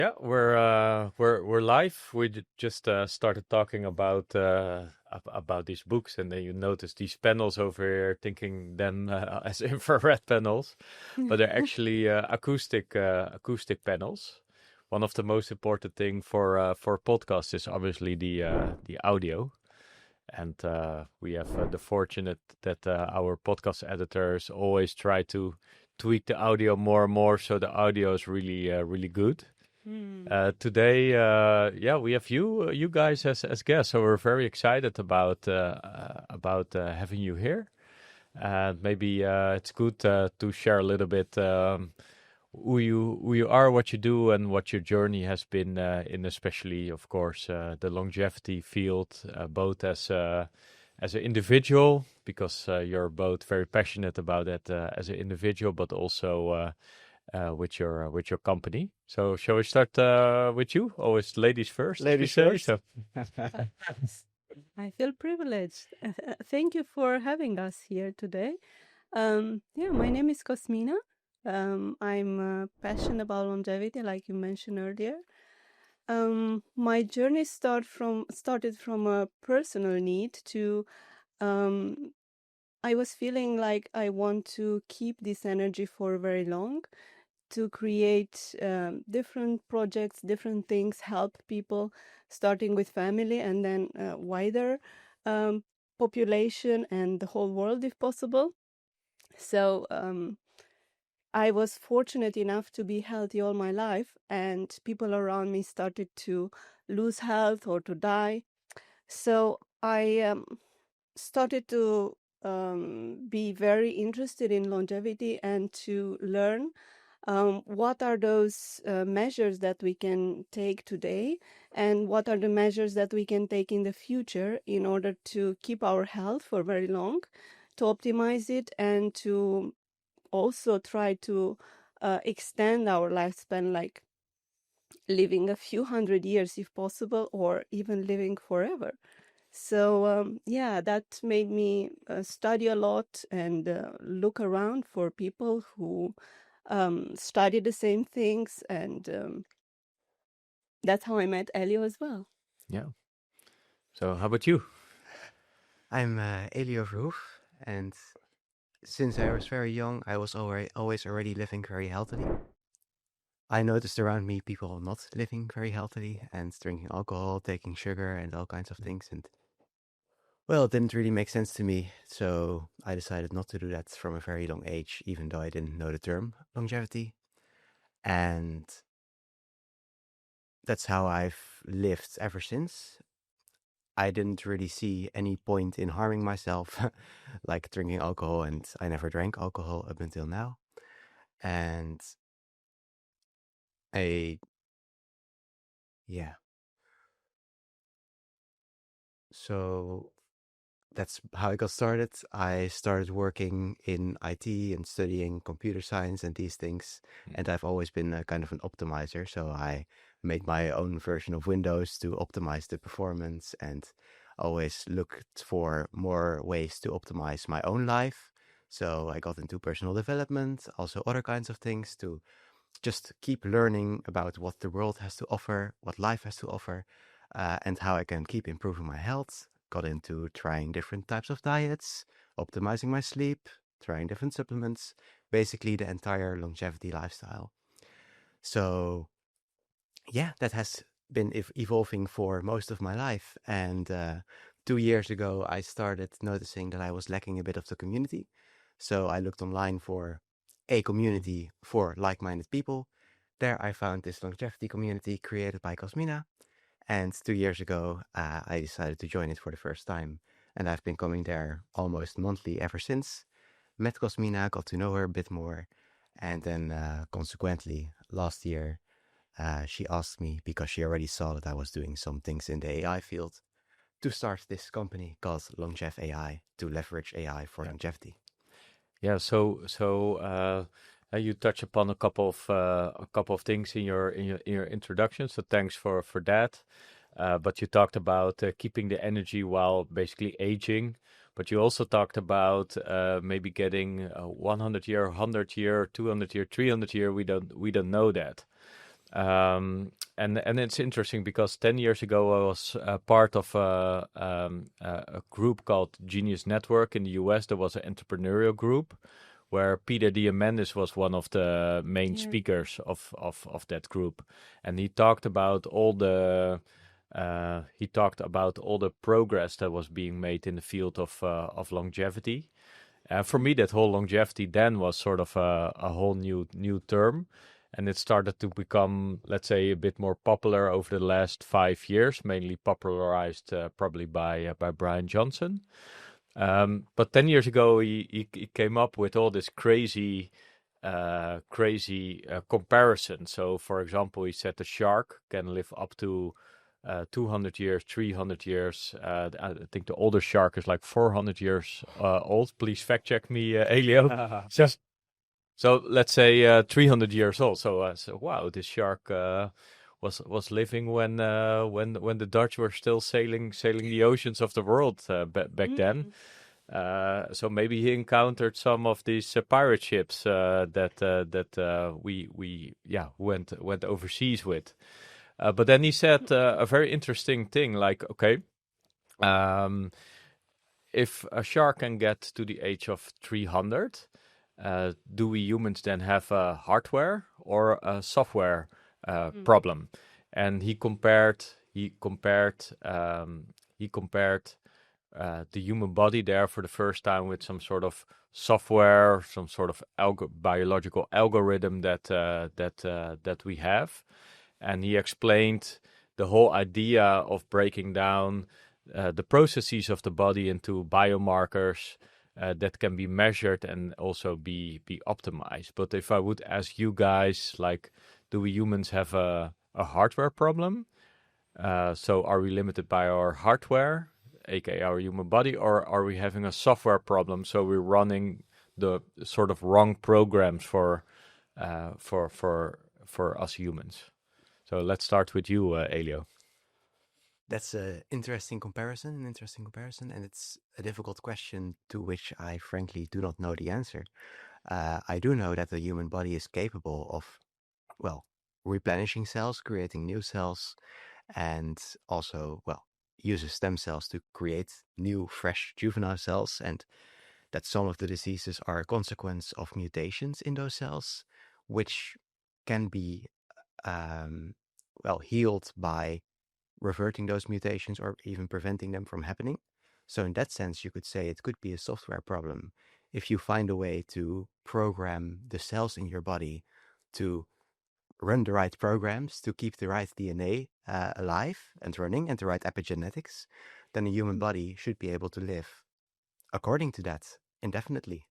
Yeah, we're live. We just started talking about these books, and then you notice these panels over here, thinking then as infrared panels, but they're actually acoustic panels. One of the most important thing for podcasts is obviously the audio, and we have the fortunate that our podcast editors always try to tweak the audio more and more, so the audio is really good. Today, yeah, we have you guys as guests, so we're very excited about having you here. And maybe it's good to share a little bit who you are, what you do, and what your journey has been in, especially, of course, the longevity field, both as an individual, because you're both very passionate about it as an individual, but also with your company. So shall we start with you? Always ladies first, we Ladies say. first. So I feel privileged. Thank you for having us here today. Yeah, my name is Cosmina. I'm passionate about longevity, like you mentioned earlier. My journey started from a personal need to. Um, I was feeling like I want to keep this energy for very long, to create different projects, different things, help people, starting with family and then wider um, population and the whole world if possible. So I was fortunate enough to be healthy all my life, and people around me started to lose health or to die. So I started to be very interested in longevity and to learn what are those measures that we can take today, and what are the measures that we can take in the future in order to keep our health for very long, to optimize it, and to also try to extend our lifespan, like living a few hundred years if possible, or even living forever. So yeah, that made me study a lot and look around for people who study the same things, and that's how I met Elio as well. yeah. So how about you? I'm Elio Verhoef, and since I was very young, I was always already living very healthily. I noticed around me people not living very healthily and drinking alcohol, taking sugar, and all kinds of things. And well, it didn't really make sense to me, so I decided not to do that from a very young age, even though I didn't know the term longevity. And that's how I've lived ever since. I didn't really see any point in harming myself, like drinking alcohol, and I never drank alcohol up until now. And I, yeah, so that's how I got started. I started working in IT and studying computer science and these things, and I've always been a kind of an optimizer. So I made my own version of Windows to optimize the performance, and always looked for more ways to optimize my own life. So I got into personal development, also other kinds of things to just keep learning about what the world has to offer, what life has to offer, and how I can keep improving my health. Got into trying different types of diets, optimizing my sleep, trying different supplements, basically the entire longevity lifestyle. So, yeah, that has been evolving for most of my life. And 2 years ago, I started noticing that I was lacking a bit of the community. So I looked online for a community for like-minded people. There I found this longevity community created by Cosmina. And 2 years ago, I decided to join it for the first time. And I've been coming there almost monthly ever since. Met Cosmina, got to know her a bit more. And then consequently, last year, she asked me, because she already saw that I was doing some things in the AI field, to start this company called Longev AI to leverage AI for Yeah. longevity. Yeah. So you touch upon a couple of things in your introduction. So thanks for that. But you talked about keeping the energy while basically aging. But you also talked about maybe getting 100 year, 100 year, 200 year, 300 year. We don't know that. And it's interesting because 10 years ago I was part of a group called Genius Network in the US. There was an entrepreneurial group where Peter Diamandis was one of the main speakers of that group, and he talked about all the progress that was being made in the field of longevity. For me, that whole longevity then was sort of a whole new term, and it started to become, let's say, a bit more popular over the last 5 years, mainly popularized probably by Brian Johnson. But 10 years ago, he came up with all this crazy comparison. So, for example, he said the shark can live up to 200 years, 300 years. I think the oldest shark is like 400 years old. Please fact check me, Elio. Just so let's say 300 years old. So, wow, this shark was living when the Dutch were still sailing the oceans of the world back then. So maybe he encountered some of these pirate ships that we went overseas with. But then he said a very interesting thing, like, okay, if a shark can get to the age of 300, do we humans then have a hardware or a software problem? And he compared the human body there for the first time with some sort of software, some sort of biological algorithm that we have. And he explained the whole idea of breaking down the processes of the body into biomarkers that can be measured and also be optimized. But if I would ask you guys, like, do we humans have a hardware problem? So are we limited by our hardware, aka our human body, or are we having a software problem? So we're running the sort of wrong programs for us humans. So let's start with you, Elio. That's an interesting comparison, and it's a difficult question to which I frankly do not know the answer. I do know that the human body is capable of, well, replenishing cells, creating new cells, and also, well, uses stem cells to create new, fresh, juvenile cells, and that some of the diseases are a consequence of mutations in those cells, which can be, healed by reverting those mutations or even preventing them from happening. So in that sense, you could say it could be a software problem. If you find a way to program the cells in your body to run the right programs, to keep the right DNA alive and running, and the right epigenetics, then a human body should be able to live according to that indefinitely.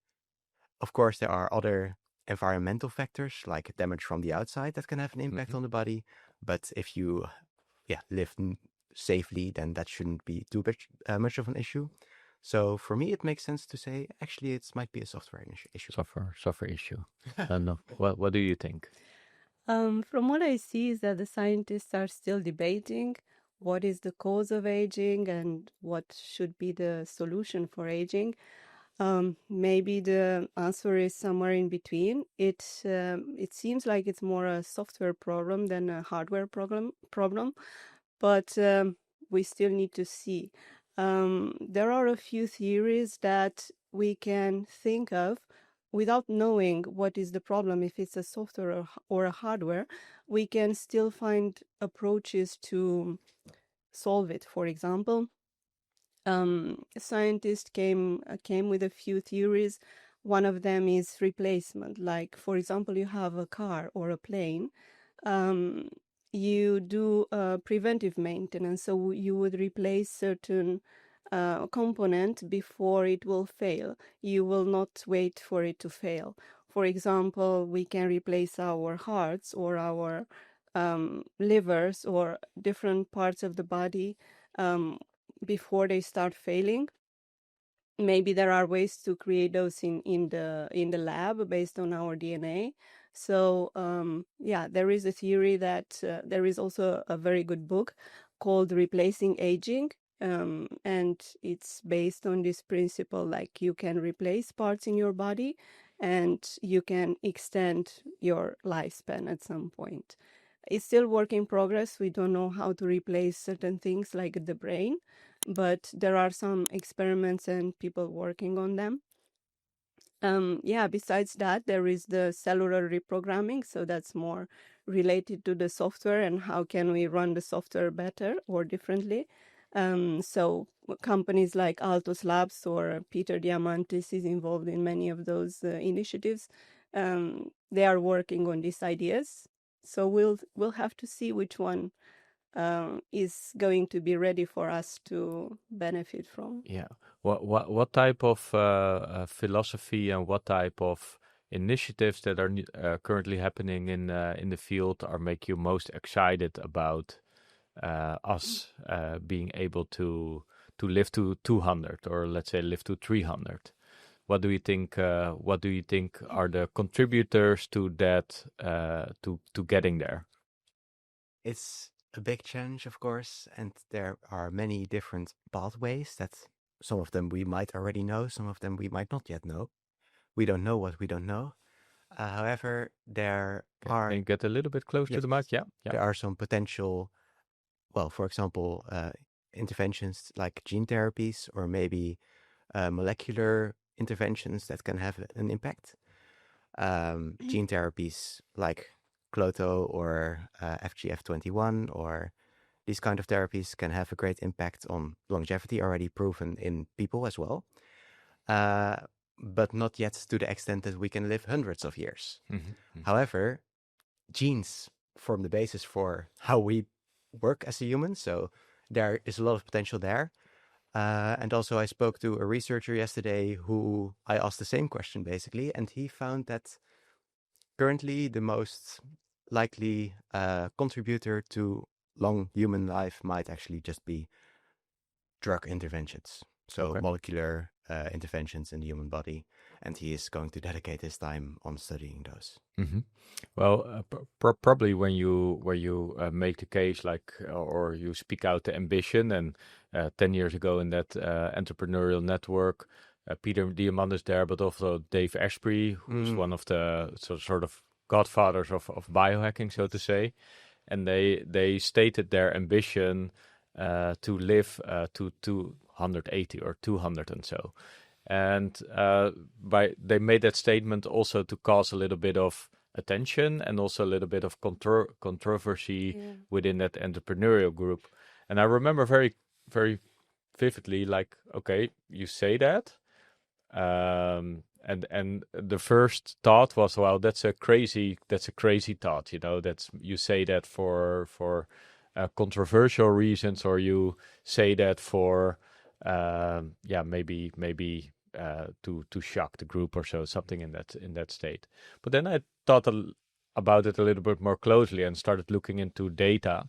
Of course, there are other environmental factors like damage from the outside that can have an impact on the body. But if you live safely, then that shouldn't be too much of an issue. So for me, it makes sense to say, actually, it might be a software issue. Software issue. No. What do you think? From what I see is that the scientists are still debating what is the cause of aging and what should be the solution for aging. Maybe the answer is somewhere in between. It seems like it's more a software problem than a hardware problem. But we still need to see. There are a few theories that we can think of without knowing what is the problem, if it's a software or a hardware. We can still find approaches to solve it. For example, scientists came with a few theories. One of them is replacement. Like, for example, you have a car or a plane. You do preventive maintenance, so you would replace certain component before it will fail. You will not wait for it to fail. For example, we can replace our hearts or our livers or different parts of the body before they start failing. Maybe there are ways to create those in the lab based on our DNA. So there is a theory that there is also a very good book called Replacing Aging, and it's based on this principle, like you can replace parts in your body and you can extend your lifespan at some point. It's still work in progress. We don't know how to replace certain things like the brain, but there are some experiments and people working on them. Besides that, there is the cellular reprogramming. So that's more related to the software and how can we run the software better or differently. So companies like Altos Labs or Peter Diamandis is involved in many of those initiatives. They are working on these ideas. So we'll have to see which one is going to be ready for us to benefit from. Yeah. What type of philosophy and what type of initiatives that are currently happening in the field are make you most excited about us being able to live to 200, or let's say live to 300? What do you think? What do you think are the contributors to that to getting there? It's a big challenge, of course, and there are many different pathways that some of them we might already know, some of them we might not yet know. We don't know what we don't know. However, there are... Can you get a little bit close to the mic? Yeah. There are some potential, well, for example, interventions like gene therapies or maybe molecular interventions that can have an impact. Gene therapies like Cloto or FGF21 or these kind of therapies can have a great impact on longevity, already proven in people as well. But not yet to the extent that we can live hundreds of years. However, genes form the basis for how we work as a human, so there is a lot of potential there. And also I spoke to a researcher yesterday who I asked the same question basically, and he found that currently the most likely contributor to long human life might actually just be drug interventions. So molecular interventions in the human body, and he is going to dedicate his time on studying those. Well, probably when you make the case like, or you speak out the ambition, and 10 years ago in that entrepreneurial network, Peter Diamandis there, but also Dave Asprey, who's one of the sort of godfathers of biohacking, so to say, and they stated their ambition to live to 280 or 200 and so. And they made that statement also to cause a little bit of attention and also a little bit of controversy within that entrepreneurial group. And I remember very, very vividly, like, okay, you say that, and the first thought was, well, that's a crazy thought, that's, you say that for controversial reasons, or you say that for maybe to shock the group or so, something in that state. But then I thought about it a little bit more closely and started looking into data.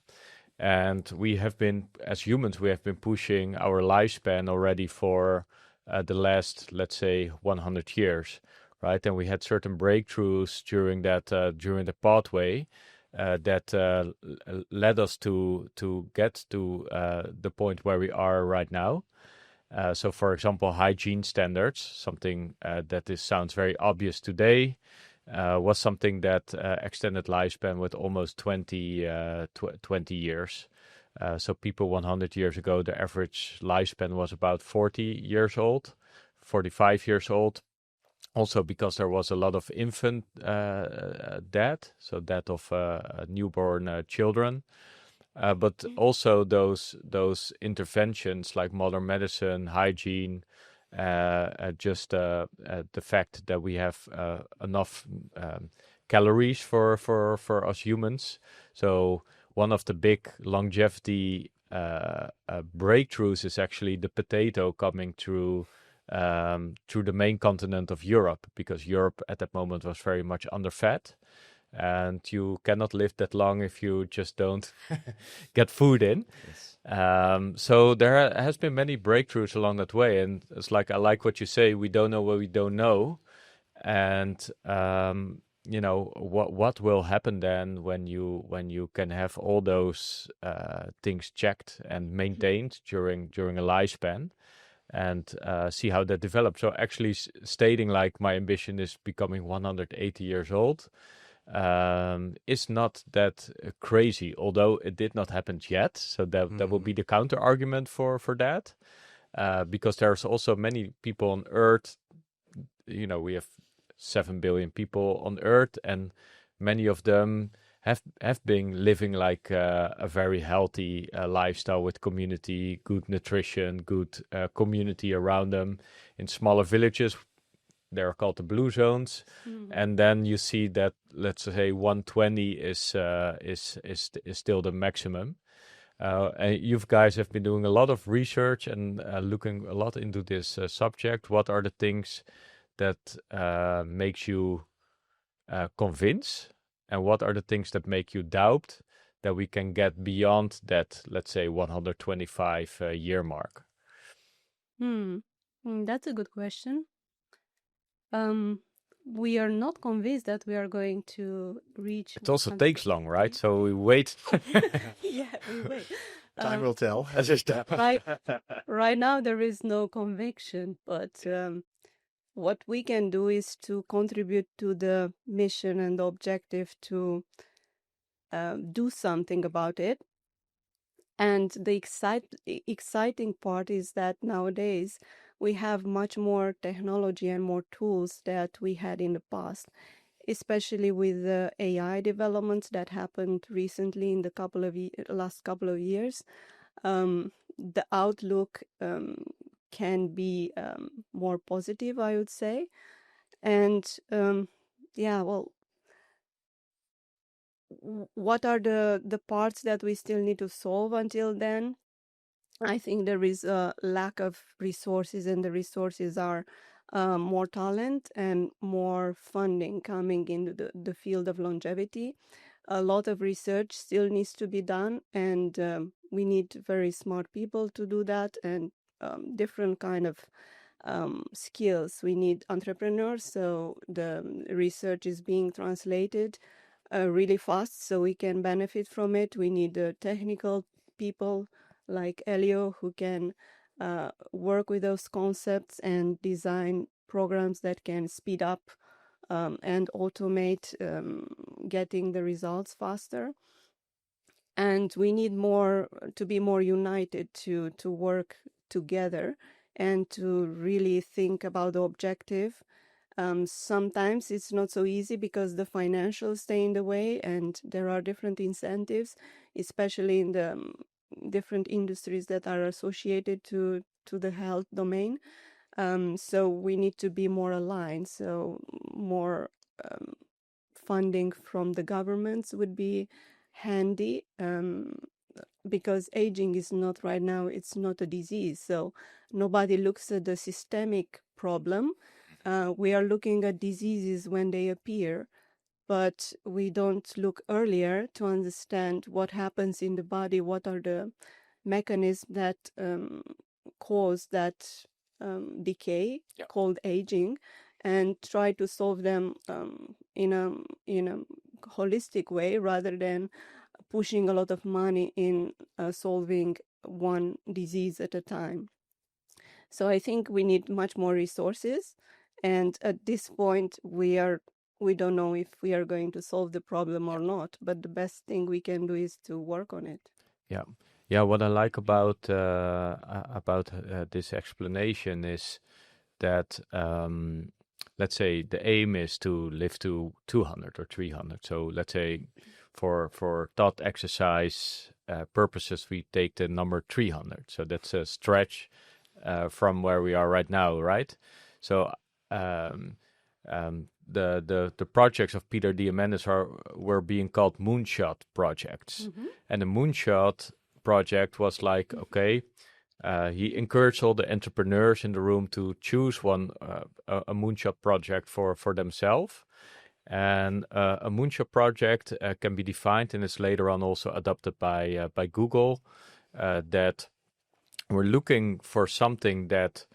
And we have been, as humans, we have been pushing our lifespan already for the last, let's say, 100 years, right? And we had certain breakthroughs during the pathway that led us to get to the point where we are right now. So, for example, hygiene standards, something that sounds very obvious today, was something that extended lifespan with almost 20 years. So people 100 years ago, the average lifespan was about 40 years old, 45 years old. Also because there was a lot of infant death, so death of newborn children. But also those interventions like modern medicine, hygiene, just the fact that we have enough calories for us humans. So one of the big longevity breakthroughs is actually the potato coming through the main continent of Europe, because Europe at that moment was very much underfed. And you cannot live that long if you just don't get food in. Yes. So there has been many breakthroughs along that way. And it's like, I like what you say, we don't know what we don't know. And, what will happen then when you can have all those things checked and maintained during a lifespan, and see how that develops. So actually stating like my ambition is becoming 180 years old, is not that crazy, although it did not happen yet. So that will be the counter argument for that, because there's also many people on Earth. You know, we have 7 billion people on Earth, and many of them have been living like a very healthy lifestyle with community, good nutrition, good community around them in smaller villages. They're called the blue zones, and then you see that, let's say, 120 is still the maximum. And you guys have been doing a lot of research and looking a lot into this subject. What are the things that makes you convince, and what are the things that make you doubt that we can get beyond that, let's say, 125 year mark? That's a good question. We are not convinced that we are going to reach. It also takes long, right? So we wait. Yeah, we wait. Time will tell. Right now, there is no conviction, but what we can do is to contribute to the mission and the objective to do something about it. And the exciting part is that nowadays we have much more technology and more tools that we had in the past, especially with the AI developments that happened recently in the last couple of years. The outlook can be more positive, I would say. And what are the parts that we still need to solve until then? I think there is a lack of resources, and the resources are more talent and more funding coming into the field of longevity. A lot of research still needs to be done, and we need very smart people to do that, and different kind of skills. We need entrepreneurs, so the research is being translated really fast so we can benefit from it. We need technical people like Elio who can work with those concepts and design programs that can speed up and automate getting the results faster. And we need to be more united to work together and to really think about the objective. Sometimes it's not so easy because the financials stay in the way, and there are different incentives, especially in the different industries that are associated to the health domain. So we need to be more aligned. So more funding from the governments would be handy, because aging is not right now, it's not a disease. So nobody looks at the systemic problem. We are looking at diseases when they appear, but we don't look earlier to understand what happens in the body, what are the mechanisms that cause that decay, called aging, and try to solve them in a holistic way rather than pushing a lot of money in solving one disease at a time. So I think we need much more resources, and at this point we don't know if we are going to solve the problem or not, but the best thing we can do is to work on it. Yeah, what I like about this explanation is that let's say the aim is to live to 200 or 300. So let's say for thought exercise purposes, we take the number 300. So that's a stretch from where we are right now, right? So the projects of Peter Diamandis were being called moonshot projects, and the moonshot project was like, okay, he encouraged all the entrepreneurs in the room to choose a moonshot project for themselves. And a moonshot project can be defined, and is later on also adopted by Google, that we're looking for something that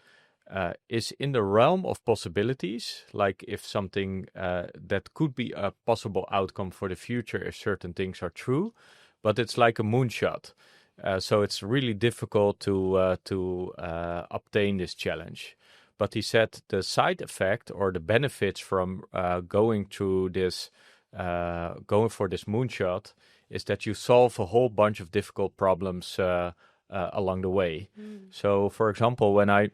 is in the realm of possibilities, like if something that could be a possible outcome for the future if certain things are true, but it's like a moonshot. So it's really difficult to obtain this challenge. But he said the side effect or the benefits from going through this going for this moonshot is that you solve a whole bunch of difficult problems along the way. So, for example, when I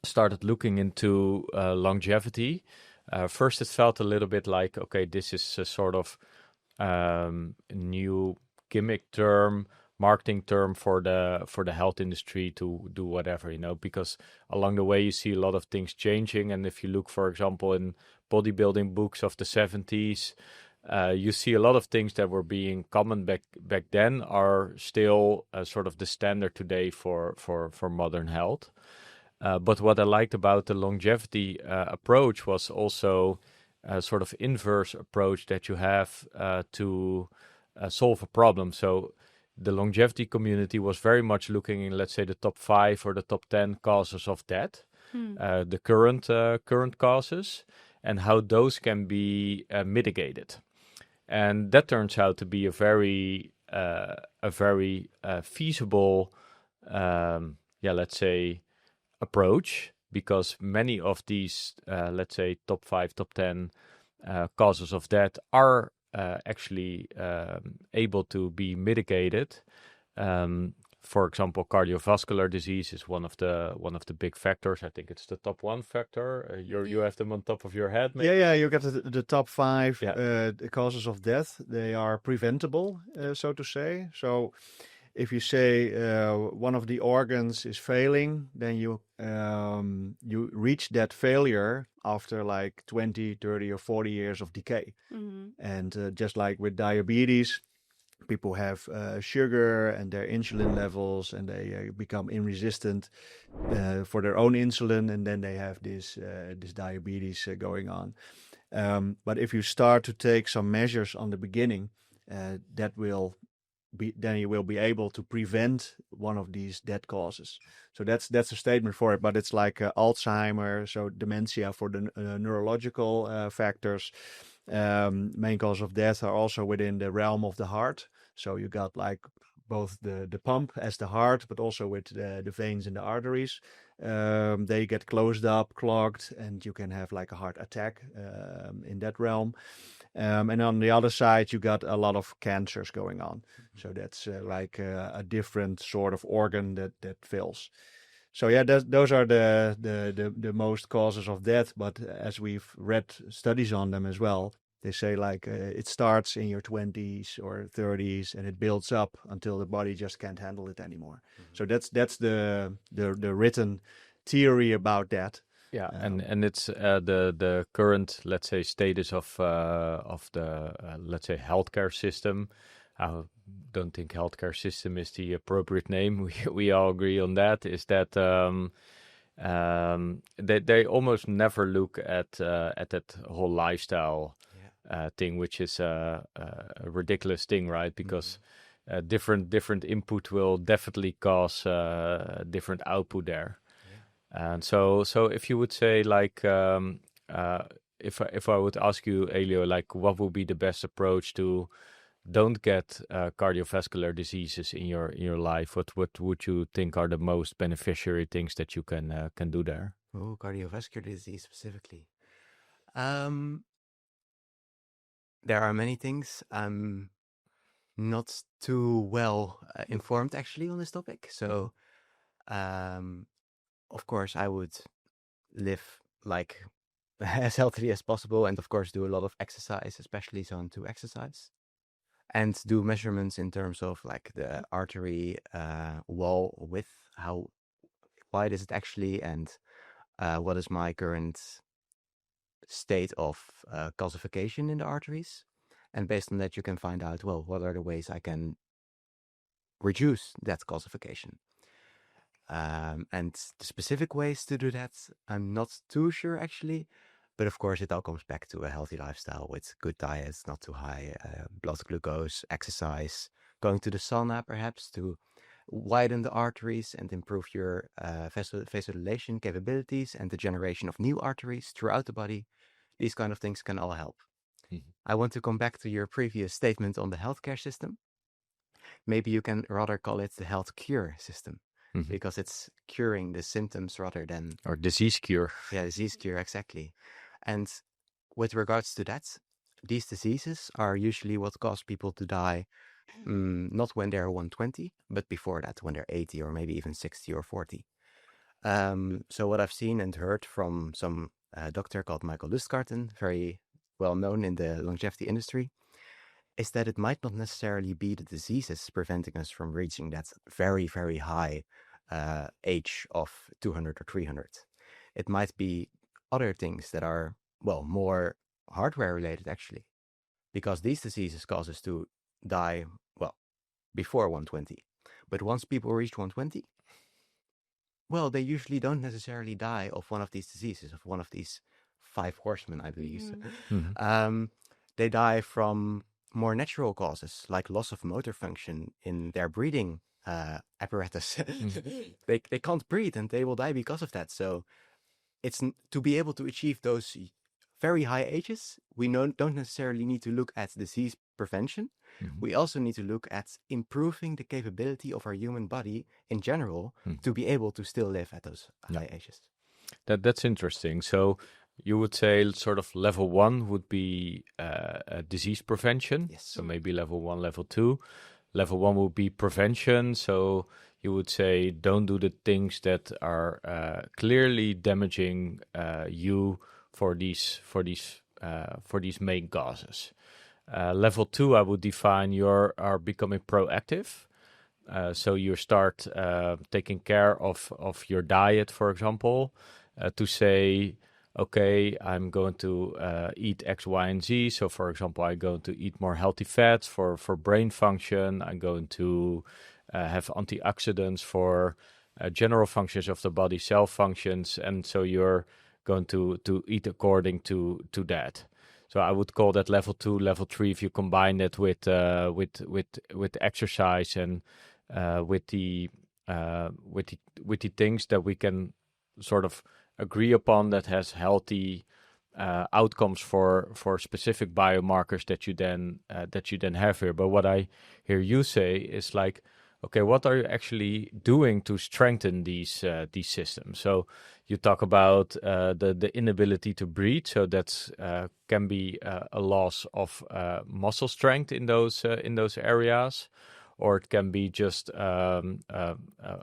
started looking into longevity, first it felt a little bit like, okay, this is a sort of new gimmick term, marketing term for the health industry to do whatever, because along the way you see a lot of things changing. And if you look, for example, in bodybuilding books of the 70s, you see a lot of things that were being common back then are still sort of the standard today for modern health. But what I liked about the longevity approach was also a sort of inverse approach that you have to solve a problem. So the longevity community was very much looking in, let's say, the top 5 or the top 10 causes of death, the current causes, and how those can be mitigated. And that turns out to be a very feasible, let's say, approach, because many of these, let's say, top 5, top 10 causes of death are actually able to be mitigated. For example, cardiovascular disease is one of the big factors. I think it's the top 1 factor. You have them on top of your head, maybe? Yeah. You got the top 5 Yeah. the causes of death. They are preventable, so to say. So if you say one of the organs is failing, then you reach that failure after like 20, 30, or 40 years of decay. And just like with diabetes, people have sugar and their insulin levels, and they become resistant for their own insulin, and then they have this diabetes going on. But if you start to take some measures on the beginning, then you will be able to prevent one of these death causes. So that's a statement for it. But it's like Alzheimer, so dementia for the neurological factors. Main cause of death are also within the realm of the heart. So you got like both the pump as the heart, but also with the veins and the arteries. They get closed up, clogged, and you can have like a heart attack in that realm. And on the other side, you got a lot of cancers going on. So that's like a different sort of organ that fails. So yeah, those are the most causes of death. But as we've read studies on them as well, they say like it starts in your 20s or 30s and it builds up until the body just can't handle it anymore. So that's the written theory about that. Yeah, and it's the current, let's say, status of the let's say healthcare system. I don't think healthcare system is the appropriate name. We all agree on that. Is that they almost never look at that whole lifestyle thing, which is a ridiculous thing, right? Because different input will definitely cause different output there. And so if you would say like if I would ask you, Elio, like what would be the best approach to don't get cardiovascular diseases in your life, what would you think are the most beneficiary things that you can do there? Oh, cardiovascular disease specifically. There are many things. I'm not too well informed actually on this topic, so of course, I would live like as healthy as possible, and of course, do a lot of exercise, especially zone 2 exercise, and do measurements in terms of like the artery wall width, how wide is it actually, and what is my current state of calcification in the arteries. And based on that, you can find out, well, what are the ways I can reduce that calcification. And the specific ways to do that, I'm not too sure actually. But of course, it all comes back to a healthy lifestyle with good diet, not too high blood glucose, exercise, going to the sauna perhaps to widen the arteries and improve your vasodilation capabilities and the generation of new arteries throughout the body. These kind of things can all help. I want to come back to your previous statement on the healthcare system. Maybe you can rather call it the health cure system. Because it's curing the symptoms rather than... Or disease cure. Yeah, disease cure, exactly. And with regards to that, these diseases are usually what cause people to die, not when they're 120, but before that, when they're 80 or maybe even 60 or 40. So what I've seen and heard from some doctor called Michael Lustgarten, very well known in the longevity industry, is that it might not necessarily be the diseases preventing us from reaching that very, very high age of 200 or 300. It might be other things that are, well, more hardware related actually, because these diseases cause us to die, well, before 120. But once people reach 120, well, they usually don't necessarily die of one of these diseases, of one of these 5 horsemen, I believe. They die from more natural causes, like loss of motor function in their breathing apparatus. They can't breathe, and they will die because of that. So it's to be able to achieve those very high ages, we don't necessarily need to look at disease prevention. We also need to look at improving the capability of our human body in general to be able to still live at those high ages. That's interesting. So you would say sort of level 1 would be disease prevention. Yes. So maybe level 1, level 2. Level 1 would be prevention. So you would say don't do the things that are clearly damaging you for these main causes. Level 2, I would define you are becoming proactive. So you start taking care of your diet, for example, to say, okay, I'm going to eat X, Y, and Z. So, for example, I'm going to eat more healthy fats for brain function. I'm going to have antioxidants for general functions of the body, cell functions. And so you're going to eat according to that. So I would call that level 2, level 3 if you combine it with exercise and with the things that we can sort of agree upon that has healthy outcomes for specific biomarkers that you then have here. But what I hear you say is like, okay, what are you actually doing to strengthen these systems? So you talk about the inability to breathe. So that's can be a loss of muscle strength in those areas, or it can be just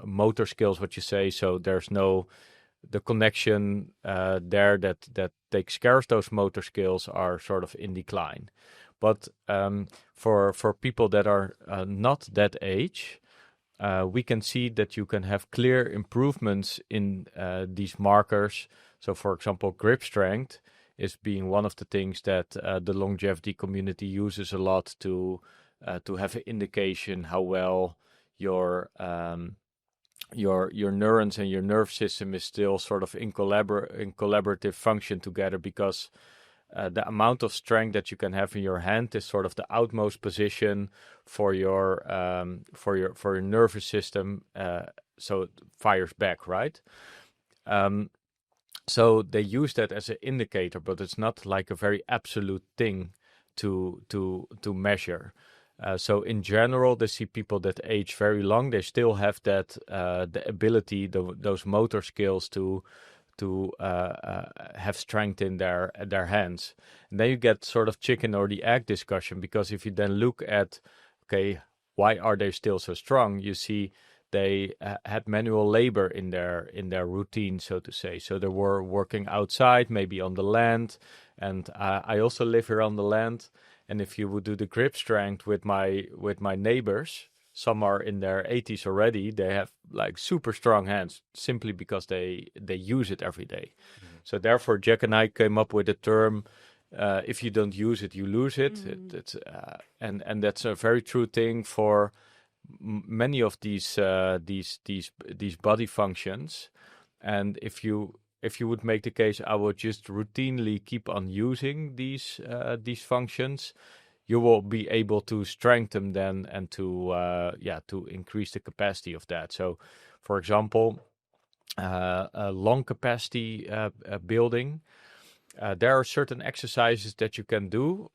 motor skills. What you say. So there's no the connection there that takes care of those motor skills are sort of in decline. But for people that are not that age, we can see that you can have clear improvements in these markers. So, for example, grip strength is being one of the things that the longevity community uses a lot to have an indication how well your neurons and your nerve system is still sort of in collaborative function together, because the amount of strength that you can have in your hand is sort of the outmost position for your nervous system, so it fires back, right? So they use that as an indicator, but it's not like a very absolute thing to measure. So in general, they see people that age very long, they still have that the ability, those motor skills to have strength in their hands. And then you get sort of chicken or the egg discussion, because if you then look at, okay, why are they still so strong? You see they had manual labor in their routine, so to say. So they were working outside, maybe on the land. And I also live here on the land. And if you would do the grip strength with my neighbors, some are in their 80s already, they have like super strong hands simply because they use it every day. So therefore, Jack and I came up with the term, if you don't use it, you lose it. And that's a very true thing for many of these body functions. And if you would make the case, I would just routinely keep on using these functions, you will be able to strengthen them and to increase the capacity of that. So, for example, lung capacity building there are certain exercises that you can do.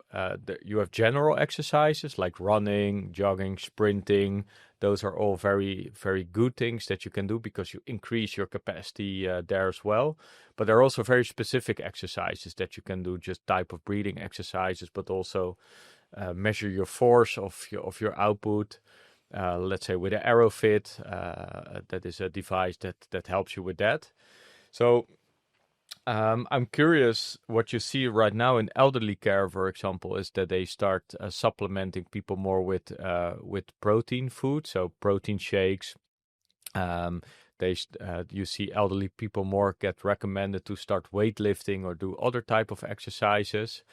You have general exercises like running, jogging, sprinting. Those are all very, very good things that you can do because you increase your capacity there as well. But there are also very specific exercises that you can do, just type of breathing exercises, but also measure your force of your output. Let's say with an AeroFit, that is a device that helps you with that. So I'm curious, what you see right now in elderly care, for example, is that they start supplementing people more with protein food, so protein shakes. Um, you see elderly people more get recommended to start weightlifting or do other type of exercises.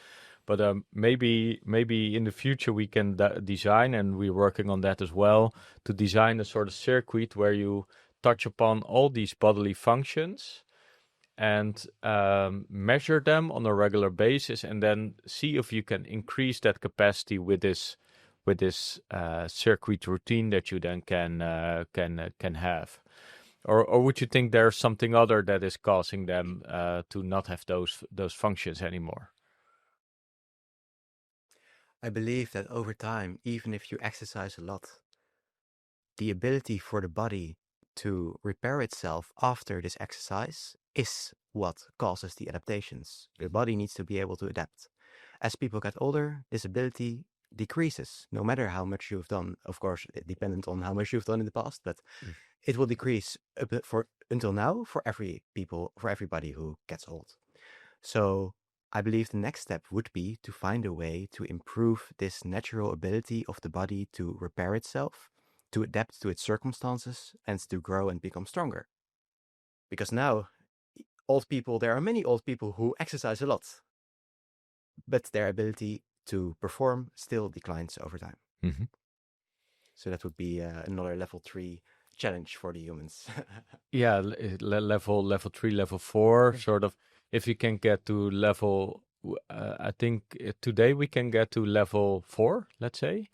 But maybe in the future we can design, and we're working on that as well, to design a sort of circuit where you touch upon all these bodily functions and measure them on a regular basis, and then see if you can increase that capacity with this circuit routine that you then can have. Or would you think there's something other that is causing them to not have those functions anymore? I believe that over time, even if you exercise a lot, the ability for the body to repair itself after this exercise is what causes the adaptations. The body needs to be able to adapt. As people get older, this ability decreases, no matter how much you've done. Of course, dependent on how much you've done in the past, but it will decrease a bit until now for everybody who gets old. So I believe the next step would be to find a way to improve this natural ability of the body to repair itself, to adapt to its circumstances, and to grow and become stronger. Because now, there are many old people who exercise a lot, but their ability to perform still declines over time. Mm-hmm. So that would be another level 3 challenge for the humans. Yeah, level 3, level 4, sort of. If you can get to level, I think today we can get to level 4, let's say,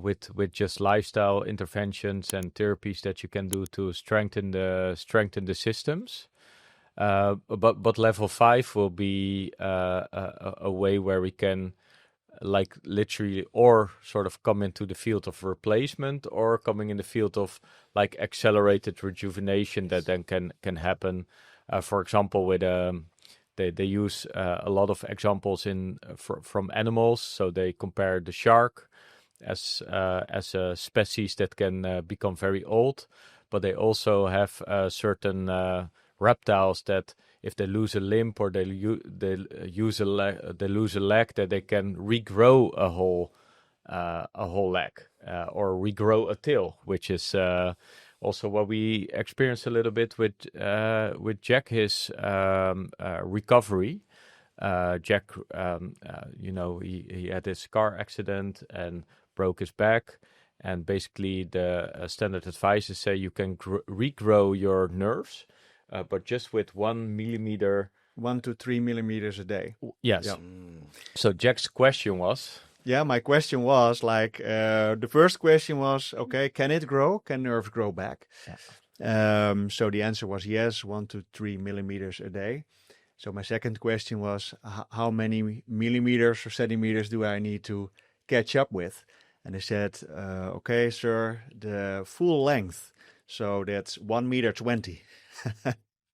with just lifestyle interventions and therapies that you can do to strengthen the systems. But level 5 will be a way where we can, like, literally, or sort of come into the field of replacement, or coming in the field of like accelerated rejuvenation that then can happen. For example, with they use a lot of examples from animals. So they compare the shark as a species that can become very old, but they also have certain reptiles that, if they lose a limb or they lose a leg, that they can regrow a whole leg, or regrow a tail, which is also what we experienced a little bit with Jack, his recovery. Jack, he had this car accident and broke his back, and basically the standard advices say you can regrow your nerves, but just with 1 millimeter, 1 to 3 millimeters a day. Yes. Yeah. So Jack's question was. Yeah, my question was like, the first question was, okay, can it grow? Can nerves grow back? Yeah. So the answer was yes, 1 to 3 millimeters a day. So my second question was, how many millimeters or centimeters do I need to catch up with? And they said, okay, sir, the full length. So that's 1 meter 20.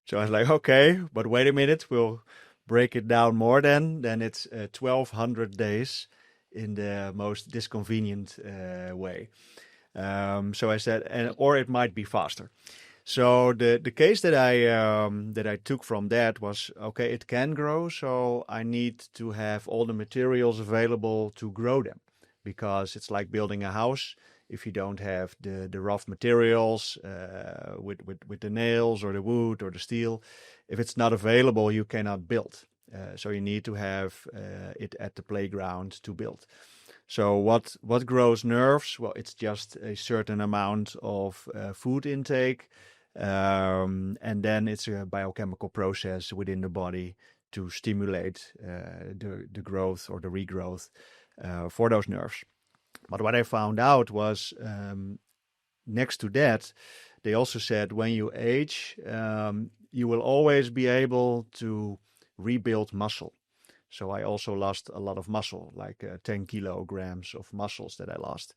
So I was like, okay, but wait a minute, we'll break it down more then it's 1,200 days in the most disconvenient way. So I said, or it might be faster. So the case that I took from that was, okay, it can grow, so I need to have all the materials available to grow them, because it's like building a house. If you don't have the rough materials with the nails or the wood or the steel, if it's not available, you cannot build. So you need to have it at the playground to build. So what grows nerves? Well, it's just a certain amount of food intake, and then it's a biochemical process within the body to stimulate the growth or the regrowth for those nerves. But what I found out was, next to that, they also said when you age, you will always be able to rebuild muscle. So I also lost a lot of muscle, like 10 kilograms of muscles that I lost.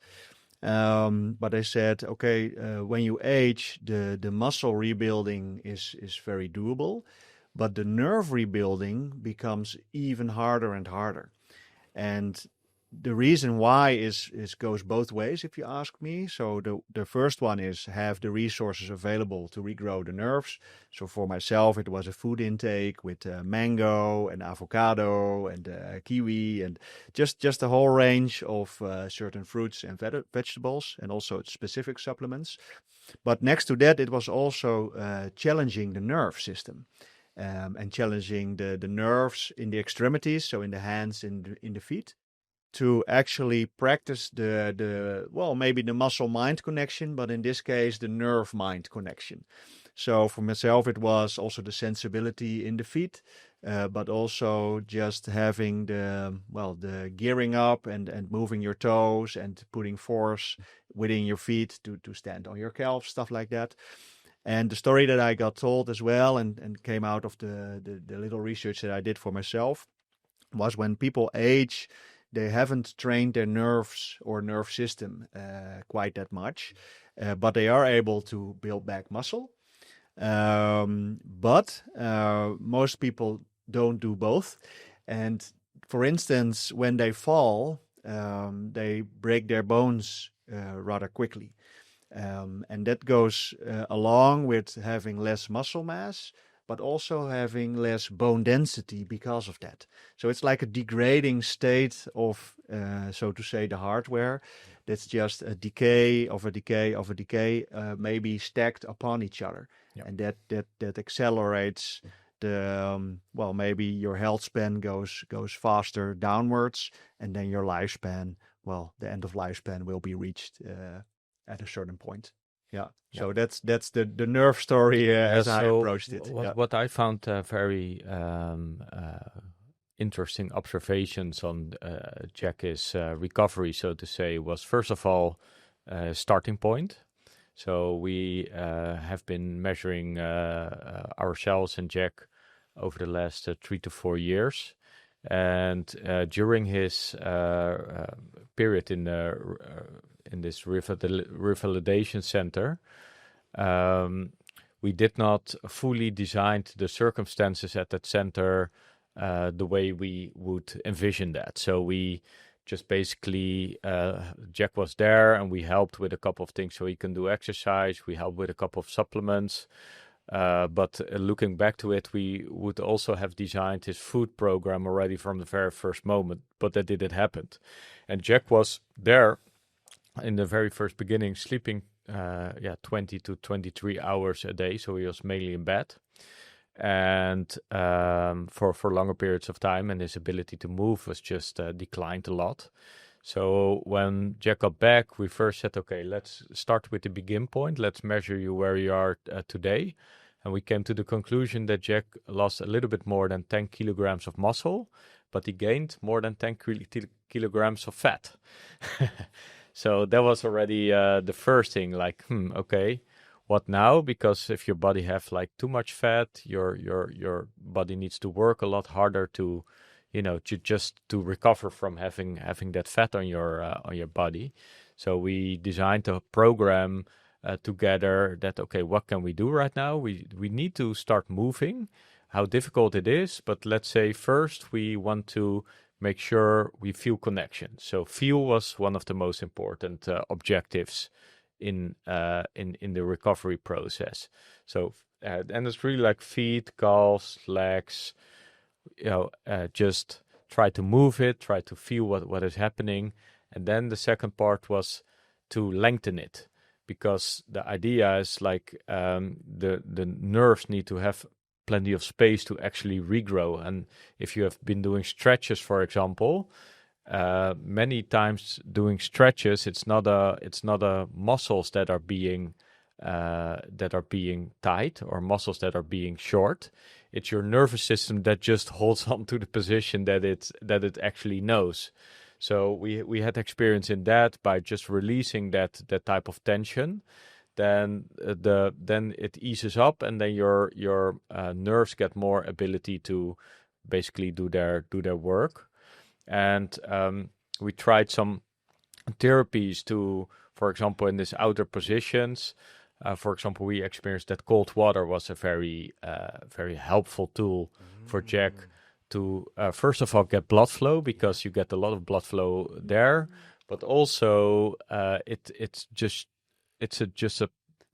But I said, okay, when you age, the muscle rebuilding is very doable, but the nerve rebuilding becomes even harder and harder. And the reason why is goes both ways, if you ask me. So the first one is have the resources available to regrow the nerves. So for myself, it was a food intake with mango and avocado and kiwi and just a whole range of certain fruits and vegetables, and also specific supplements. But next to that, it was also challenging the nerve system. And challenging the nerves in the extremities, so in the hands, in the feet, to actually practice maybe the muscle-mind connection, but in this case, the nerve-mind connection. So for myself, it was also the sensibility in the feet, but also just having the gearing up and moving your toes and putting force within your feet to stand on your calves, stuff like that. And the story that I got told as well, and came out of the little research that I did for myself, was when people age, they haven't trained their nerves or nerve system quite that much, but they are able to build back muscle. But most people don't do both. And for instance, when they fall, they break their bones rather quickly. And that goes along with having less muscle mass, but also having less bone density because of that. So it's like a degrading state of, so to say, the hardware. That's just a decay of a decay of a decay, maybe stacked upon each other. Yep. And that accelerates the, maybe your health span goes faster downwards, and then your lifespan, the end of lifespan will be reached at a certain point. Yeah. So that's the nerve story as I approached it. What I found very interesting observations on Djack's recovery, so to say, was first of all starting point. So we have been measuring ourselves and Djack over the last 3 to 4 years. And during his period in this revalidation center, we did not fully design the circumstances at that center the way we would envision that. So we just basically, Djack was there and we helped with a couple of things so he can do exercise. We helped with a couple of supplements. But looking back to it, we would also have designed his food program already from the very first moment, but that didn't happen. And Djack was there in the very first beginning, sleeping 20 to 23 hours a day, so he was mainly in bed, and for longer periods of time, and his ability to move was just declined a lot. So when Djack got back, we first said, okay, let's start with the begin point. Let's measure you where you are today. And we came to the conclusion that Djack lost a little bit more than 10 kilograms of muscle, but he gained more than 10 kilograms of fat. So that was already the first thing, like, okay, what now? Because if your body have like too much fat, your body needs to work a lot harder to recover from having that fat on your body. So we designed a program together that, okay, what can we do right now? We need to start moving, how difficult it is, but let's say first we want to make sure we feel connection. So feel was one of the most important objectives in the recovery process. So and it's really like feet, calves, legs, just try to move it, try to feel what is happening. And then the second part was to lengthen it, because the idea is like the nerves need to have plenty of space to actually regrow. And if you have been doing stretches, for example, many times doing stretches, it's not a muscles that are being tight or muscles that are being short. It's your nervous system that just holds on to the position that it actually knows. So we had experience in that by just releasing that type of tension. Then it eases up, and then your nerves get more ability to basically do their work. And we tried some therapies to, for example, in these outer positions. For example, we experienced that cold water was a very helpful tool for Jack to first of all get blood flow, because you get a lot of blood flow there, but also it's just a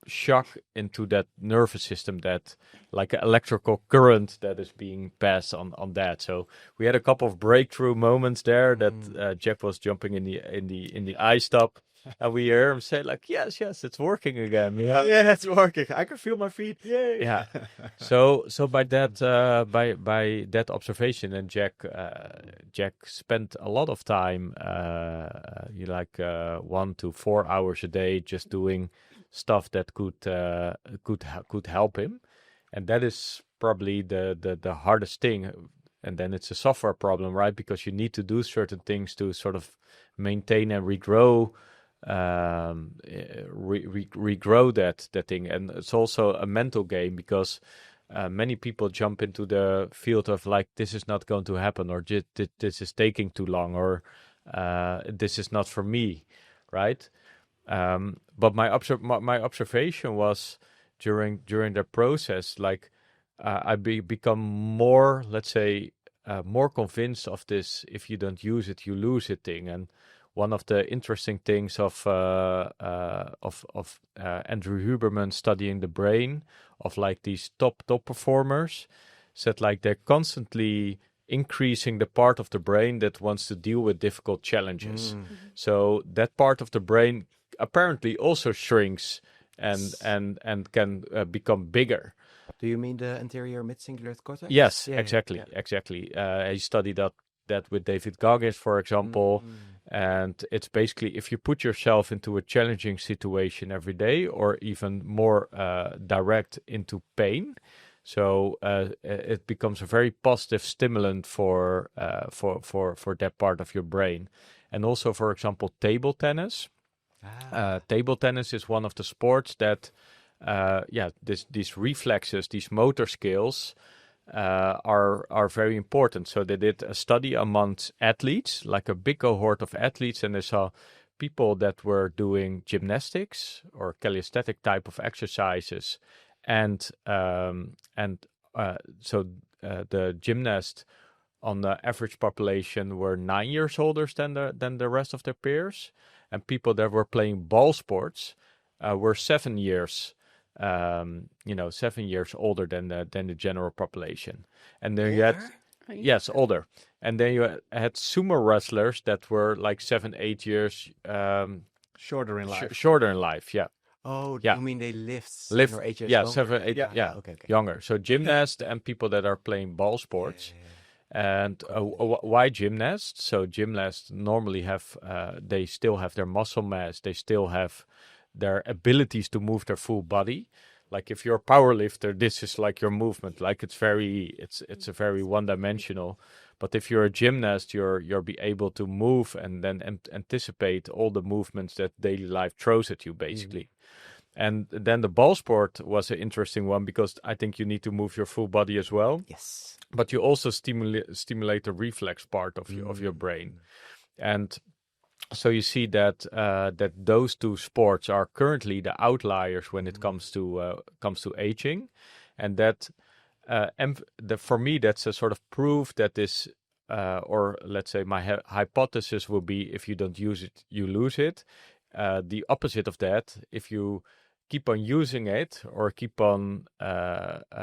shock into that nervous system, that like an electrical current that is being passed on that. So we had a couple of breakthrough moments there that Jack was jumping in the ice tub. And we hear him say like, yes, it's working again. Yeah, it's working. I can feel my feet. Yay. Yeah. So by that by that observation, and Jack spent a lot of time, 1 to 4 hours a day, just doing stuff that could help him, and that is probably the hardest thing. And then it's a software problem, right? Because you need to do certain things to sort of maintain and regrow that thing. And it's also a mental game, because many people jump into the field of like, this is not going to happen, or this is taking too long, or this is not for me, right? But my observation was during the process, like I become more, let's say, more convinced of this, if you don't use it, you lose it thing. And one of the interesting things of Andrew Huberman studying the brain of like these top performers, said like they're constantly increasing the part of the brain that wants to deal with difficult challenges. So that part of the brain apparently also shrinks and can become bigger. Do you mean the anterior mid-cingulate cortex? Yes, exactly. He studied that with David Goggins, for example. And it's basically, if you put yourself into a challenging situation every day, or even more direct into pain, so it becomes a very positive stimulant for that part of your brain. And also, for example, table tennis. Table tennis is one of the sports that, these reflexes, these motor skills, are very important. So they did a study amongst athletes, like a big cohort of athletes, and they saw people that were doing gymnastics or calisthenic type of exercises, and the gymnast on the average population were 9 years older than the rest of their peers, and people that were playing ball sports were 7 years. 7 years older than the general population. And then you had, yes, older. And then you had sumo wrestlers that were like 7-8 years shorter in life. Shorter in life, yeah. Oh, yeah. You mean they live 7 or 8 years yeah, longer? 7, 8, yeah. Okay. Younger. So gymnasts and people that are playing ball sports. And why gymnasts? So gymnasts normally have, they still have their muscle mass. They still have their abilities to move their full body. Like if you're a power lifter, this is like your movement. Like it's a very one-dimensional. But if you're a gymnast, you'll be able to move and then anticipate all the movements that daily life throws at you, basically. And then the ball sport was an interesting one, because I think you need to move your full body as well. Yes. But you also stimulate the reflex part of your brain. And so you see that those two sports are currently the outliers when it comes to aging, and that for me that's a sort of proof that this, or let's say my hypothesis will be, if you don't use it, you lose it. The opposite of that, if you keep on using it or keep on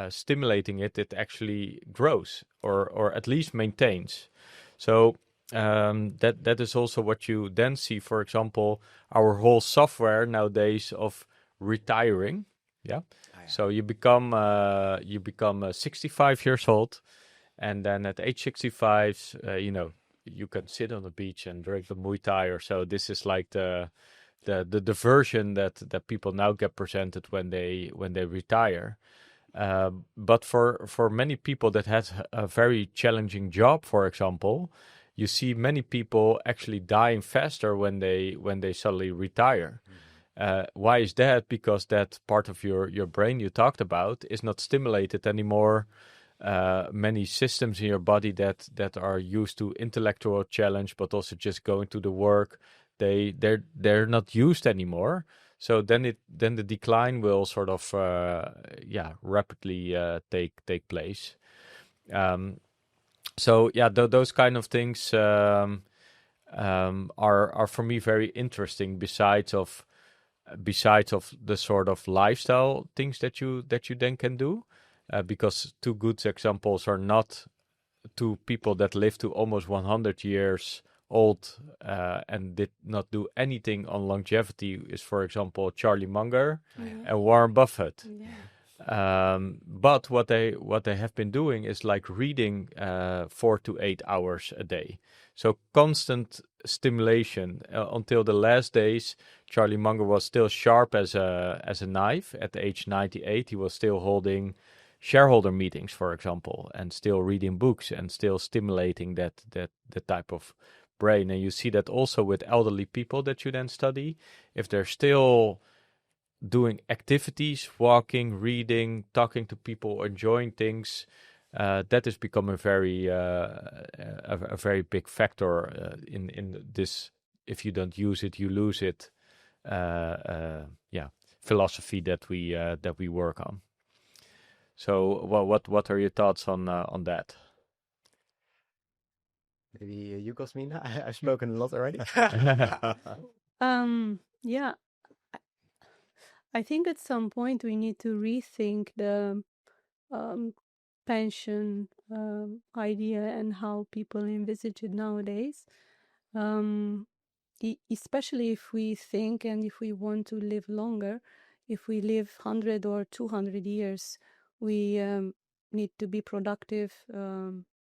stimulating it, it actually grows or at least maintains. So. That is also what you then see, for example, our whole software nowadays of retiring. Yeah. So you become 65 years old, and then at age 65, you can sit on the beach and drink the Muay Thai or so. This is like the version that people now get presented when they retire. But for many people that has a very challenging job, for example, you see many people actually dying faster when they suddenly retire. Why is that? Because that part of your brain you talked about is not stimulated anymore many systems in your body that are used to intellectual challenge, but also just going to the work. They're not used anymore. So then the decline will sort of rapidly take place. So yeah, those kind of things are for me very interesting. Besides of the sort of lifestyle things that you then can do, because two good examples are not two people that lived to almost 100 years old and did not do anything on longevity is, for example, Charlie Munger and Warren Buffett. But what they have been doing is like reading 4 to 8 hours a day. So constant stimulation until the last days. Charlie Munger was still sharp as a knife. At age 98, he was still holding shareholder meetings, for example, and still reading books and still stimulating that type of brain. And you see that also with elderly people that you then study. If they're still doing activities, walking, reading, talking to people, enjoying things, that has become a very big factor in this. If you don't use it, you lose it. Philosophy that we work on. So, what are your thoughts on that? Maybe you, Cosmina? I've spoken a lot already. Yeah, I think at some point we need to rethink the pension idea and how people envisage it nowadays. Especially if we think and if we want to live longer, if we live 100 or 200 years, we need to be productive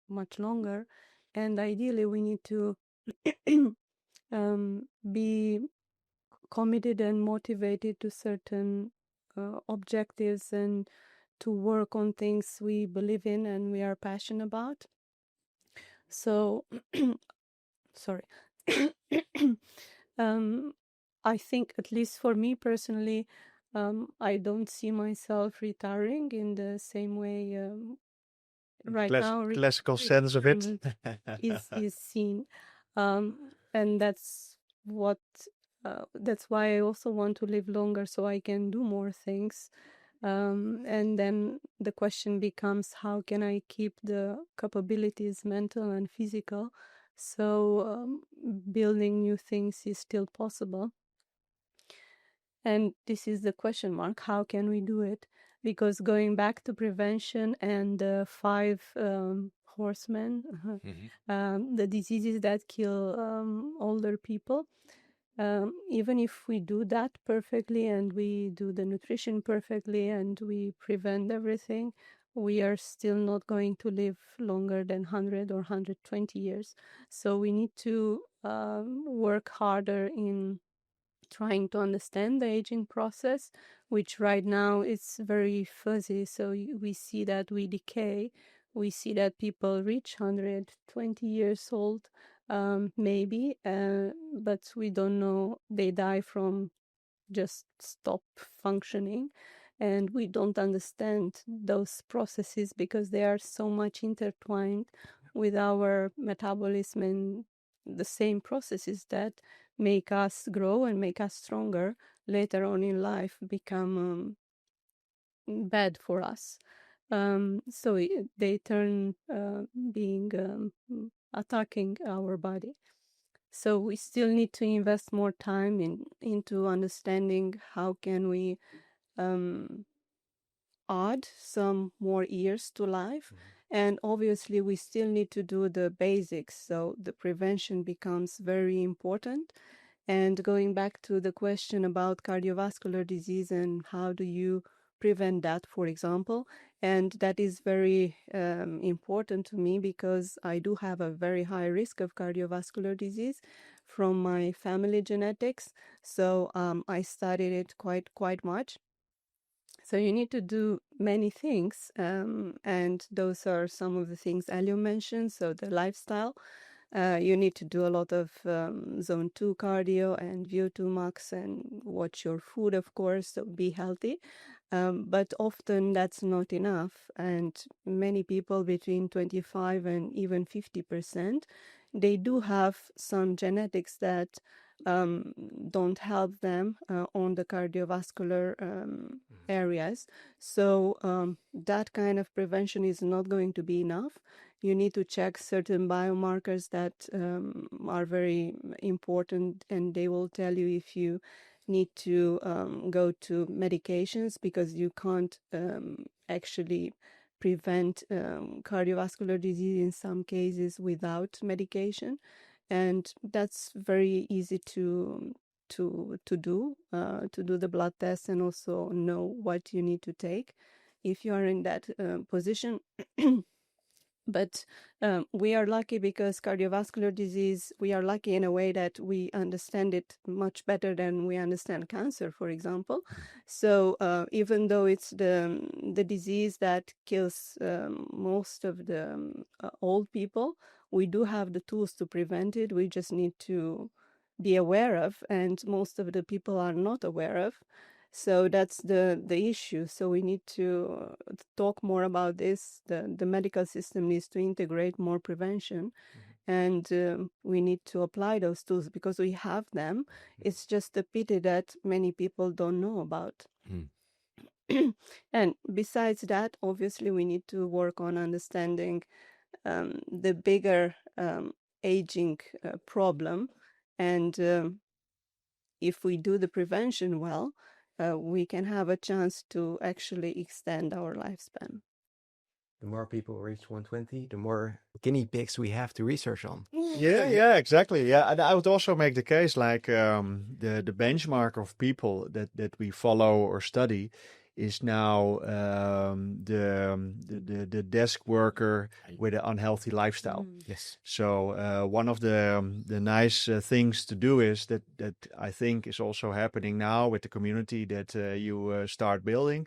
much longer. And ideally, we need to be committed and motivated to certain objectives and to work on things we believe in and we are passionate about. So, sorry. I think, at least for me personally, I don't see myself retiring in the same way right now. Classical sense of it is seen, and that's what. That's why I also want to live longer so I can do more things. And then the question becomes, how can I keep the capabilities, mental and physical, so building new things is still possible. And this is the question mark, how can we do it? Because going back to prevention and the 5 horsemen, the diseases that kill older people, even if we do that perfectly and we do the nutrition perfectly and we prevent everything, we are still not going to live longer than 100 or 120 years. So we need to work harder in trying to understand the aging process, which right now is very fuzzy. So we see that we decay. We see that people reach 120 years old, maybe, but we don't know. They die from just stop functioning. And we don't understand those processes because they are so much intertwined with our metabolism and the same processes that make us grow and make us stronger later on in life become bad for us. So they turn being attacking our body. So we still need to invest more time into understanding how can we add some more years to life. And obviously we still need to do the basics, so the prevention becomes very important. And going back to the question about cardiovascular disease and how do you prevent that, for example, and that is very important to me because I do have a very high risk of cardiovascular disease from my family genetics. So I studied it quite much. So you need to do many things, and those are some of the things Elio mentioned. So the lifestyle, You need to do a lot of zone 2 cardio and VO₂max and watch your food, of course, so be healthy. But often that's not enough. And many people between 25 and even 50%, they do have some genetics that don't help them on the cardiovascular areas. So that kind of prevention is not going to be enough. You need to check certain biomarkers that are very important, and they will tell you if you need to go to medications, because you can't actually prevent cardiovascular disease in some cases without medication. And that's very easy to do to do the blood test and also know what you need to take if you are in that position. But we are lucky because cardiovascular disease, we are lucky in a way that we understand it much better than we understand cancer, for example. So even though it's the disease that kills most of the old people, we do have the tools to prevent it. We just need to be aware of, and most of the people are not aware of. So that's the issue. So we need to talk more about this. The medical system needs to integrate more prevention, and we need to apply those tools because we have them. It's just a pity that many people don't know about. And besides that, obviously, we need to work on understanding the bigger aging problem. And if we do the prevention well, we can have a chance to actually extend our lifespan. The more people reach 120, the more guinea pigs we have to research on. Yeah, exactly. Yeah, and I would also make the case like the benchmark of people that we follow or study is now the desk worker with an unhealthy lifestyle. Yes. So one of the nice things to do is that I think is also happening now with the community that you start building,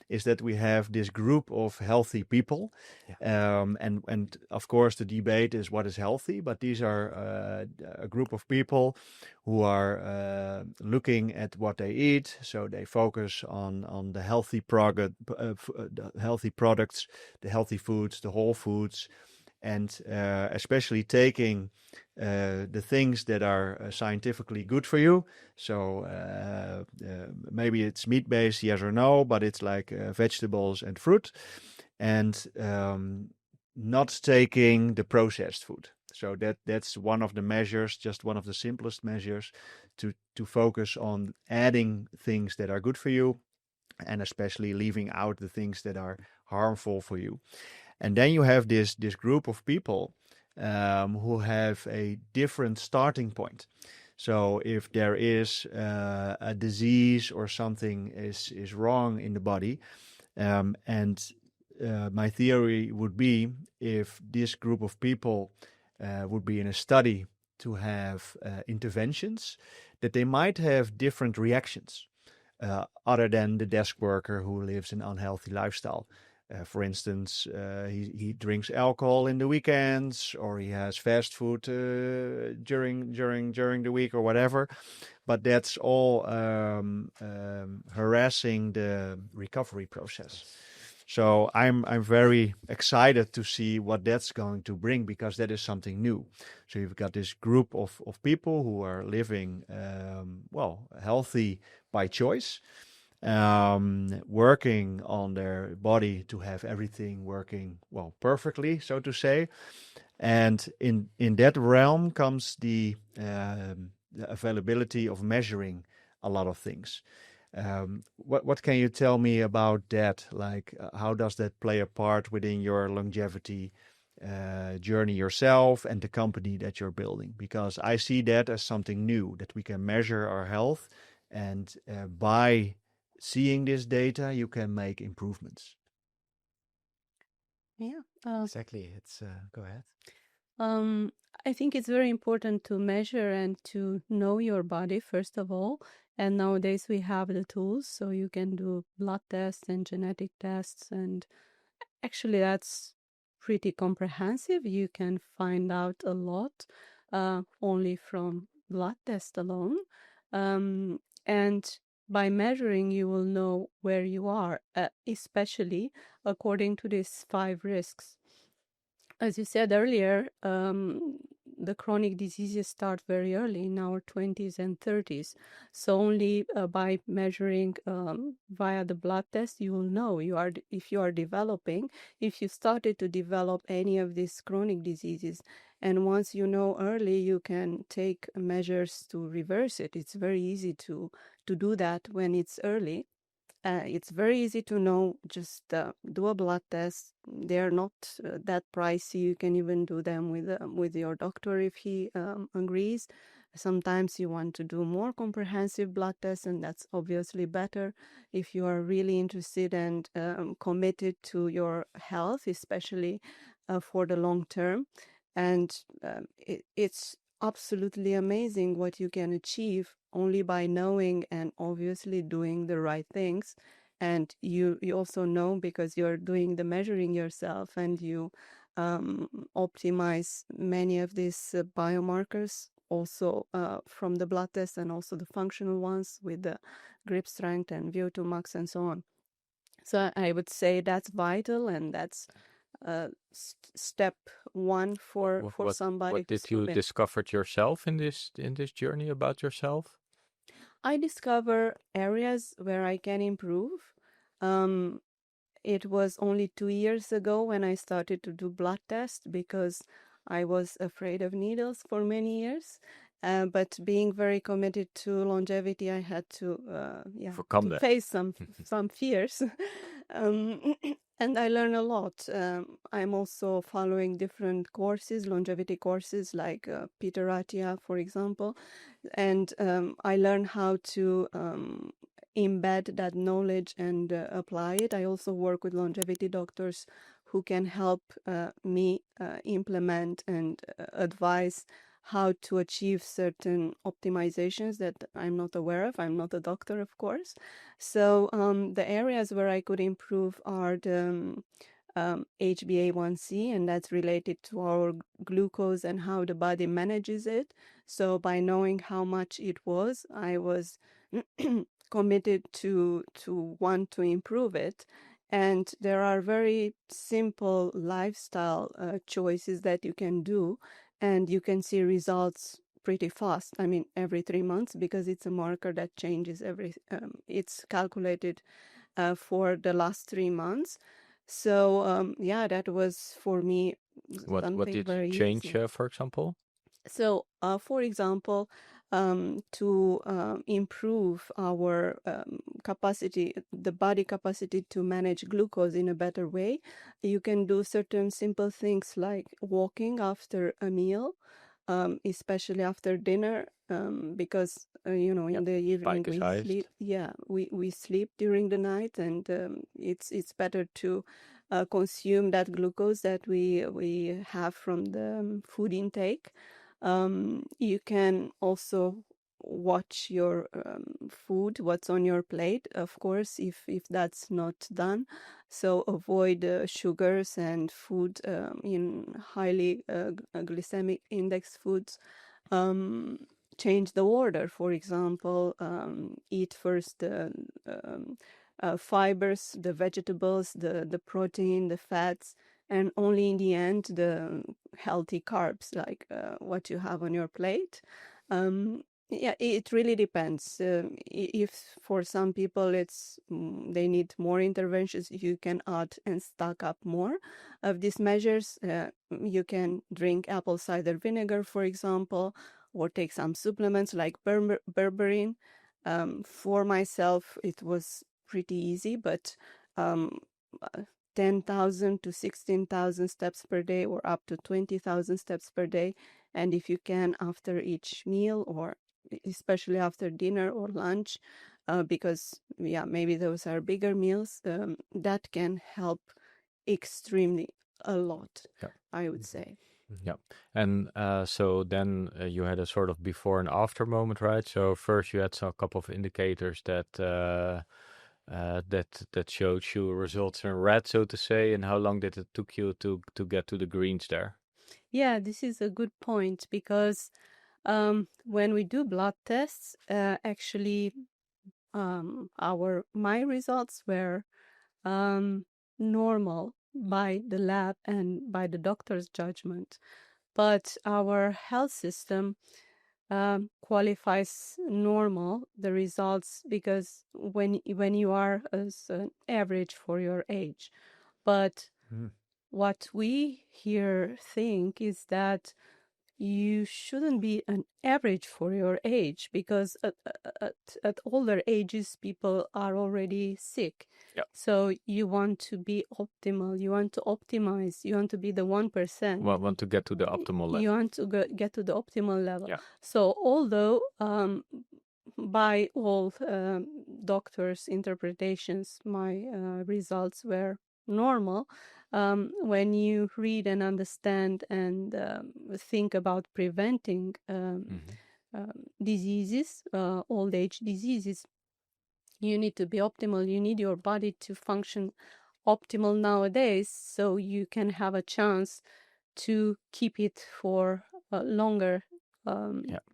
is that we have this group of healthy people. And of course the debate is what is healthy, but these are a group of people who are looking at what they eat. So they focus on the healthy the healthy products, the healthy foods, the whole foods, and especially taking the things that are scientifically good for you. So maybe it's meat-based, yes or no, but it's like vegetables and fruit, and not taking the processed food. So that's one of the measures, just one of the simplest measures, to focus on adding things that are good for you, and especially leaving out the things that are harmful for you. And then you have this group of people who have a different starting point. So if there is a disease or something is wrong in the body, and my theory would be, if this group of people would be in a study to have interventions, that they might have different reactions other than the desk worker who lives an unhealthy lifestyle. For instance, he drinks alcohol in the weekends, or he has fast food during the week or whatever. But that's all harassing the recovery process. So I'm very excited to see what that's going to bring, because that is something new. So you've got this group of people who are living healthy by choice, working on their body to have everything working perfectly, so to say. And in that realm comes the availability of measuring a lot of things. What can you tell me about that? Like, how does that play a part within your longevity journey yourself and the company that you're building? Because I see that as something new, that we can measure our health, and by seeing this data, you can make improvements. Yeah. Exactly. It's go ahead. I think it's very important to measure and to know your body, first of all. And nowadays we have the tools, so you can do blood tests and genetic tests. And actually, that's pretty comprehensive. You can find out a lot only from blood test alone. And by measuring, you will know where you are, especially according to these 5 risks. As you said earlier, the chronic diseases start very early in our 20s and 30s. So only by measuring via the blood test, you will know if you are developing, if you started to develop any of these chronic diseases. And once you know early, you can take measures to reverse it. It's very easy to do that when it's early. It's very easy to know. Just do a blood test. They're not that pricey. You can even do them with your doctor if he agrees. Sometimes you want to do more comprehensive blood tests, and that's obviously better if you are really interested and committed to your health, especially for the long term. And it's absolutely amazing what you can achieve only by knowing and obviously doing the right things. And you also know because you're doing the measuring yourself, and you optimize many of these biomarkers also from the blood test, and also the functional ones with the grip strength and VO₂max and so on. So I would say that's vital, and that's step one for somebody. What did you discover yourself in this journey about yourself? I discover areas where I can improve. It was only 2 years ago when I started to do blood tests because I was afraid of needles for many years. But being very committed to longevity, I had to face some fears. And I learned a lot. I'm also following different courses, longevity courses like Peter Attia, for example. And I learned how to embed that knowledge and apply it. I also work with longevity doctors who can help me implement and advise how to achieve certain optimizations that I'm not aware of. I'm not a doctor, of course. So the areas where I could improve are the HbA1c, and that's related to our glucose and how the body manages it. So by knowing how much it was, I was committed to want to improve it. And there are very simple lifestyle choices that you can do, and you can see results pretty fast. I mean, every 3 months, because it's a marker that changes it's calculated for the last 3 months. So that was for me something what did very change, easy. for example? So, for example, to improve our capacity, the body capacity to manage glucose in a better way, you can do certain simple things like walking after a meal, especially after dinner, because in the evening we sleep. Yeah, we sleep during the night, and it's better to consume that glucose that we have from the food intake. You can also watch your food, what's on your plate, of course, if that's not done. So avoid sugars and food in highly glycemic index foods. Change the order. For example, eat first the fibers, the vegetables, the protein, the fats, and only in the end the healthy carbs, like what you have on your plate. It really depends. If for some people they need more interventions, you can add and stack up more of these measures. You can drink apple cider vinegar, for example, or take some supplements like berberine. For myself, it was pretty easy, but 10,000 to 16,000 steps per day, or up to 20,000 steps per day. And if you can, after each meal, or especially after dinner or lunch, because maybe those are bigger meals, that can help extremely a lot, I would say. Yeah. And so then you had a sort of before and after moment, right? So first you had a couple of indicators that that showed you results in red, so to say, and how long did it took you to get to the greens there? Yeah, this is a good point because when we do blood tests, actually, my results were normal by the lab and by the doctor's judgment, but our health system qualifies normal the results because when you are as an average for your age, but what we here think is that you shouldn't be an average for your age because at older ages people are already sick. Yep. So you want to be optimal, you want to optimize, you want to be the 1%. Want to get to the optimal level. You want to get to the optimal level. Yeah. So although by all doctors' interpretations, my results were normal, when you read and understand and think about preventing diseases, old age diseases, you need to be optimal. You need your body to function optimal nowadays so you can have a chance to keep it for longer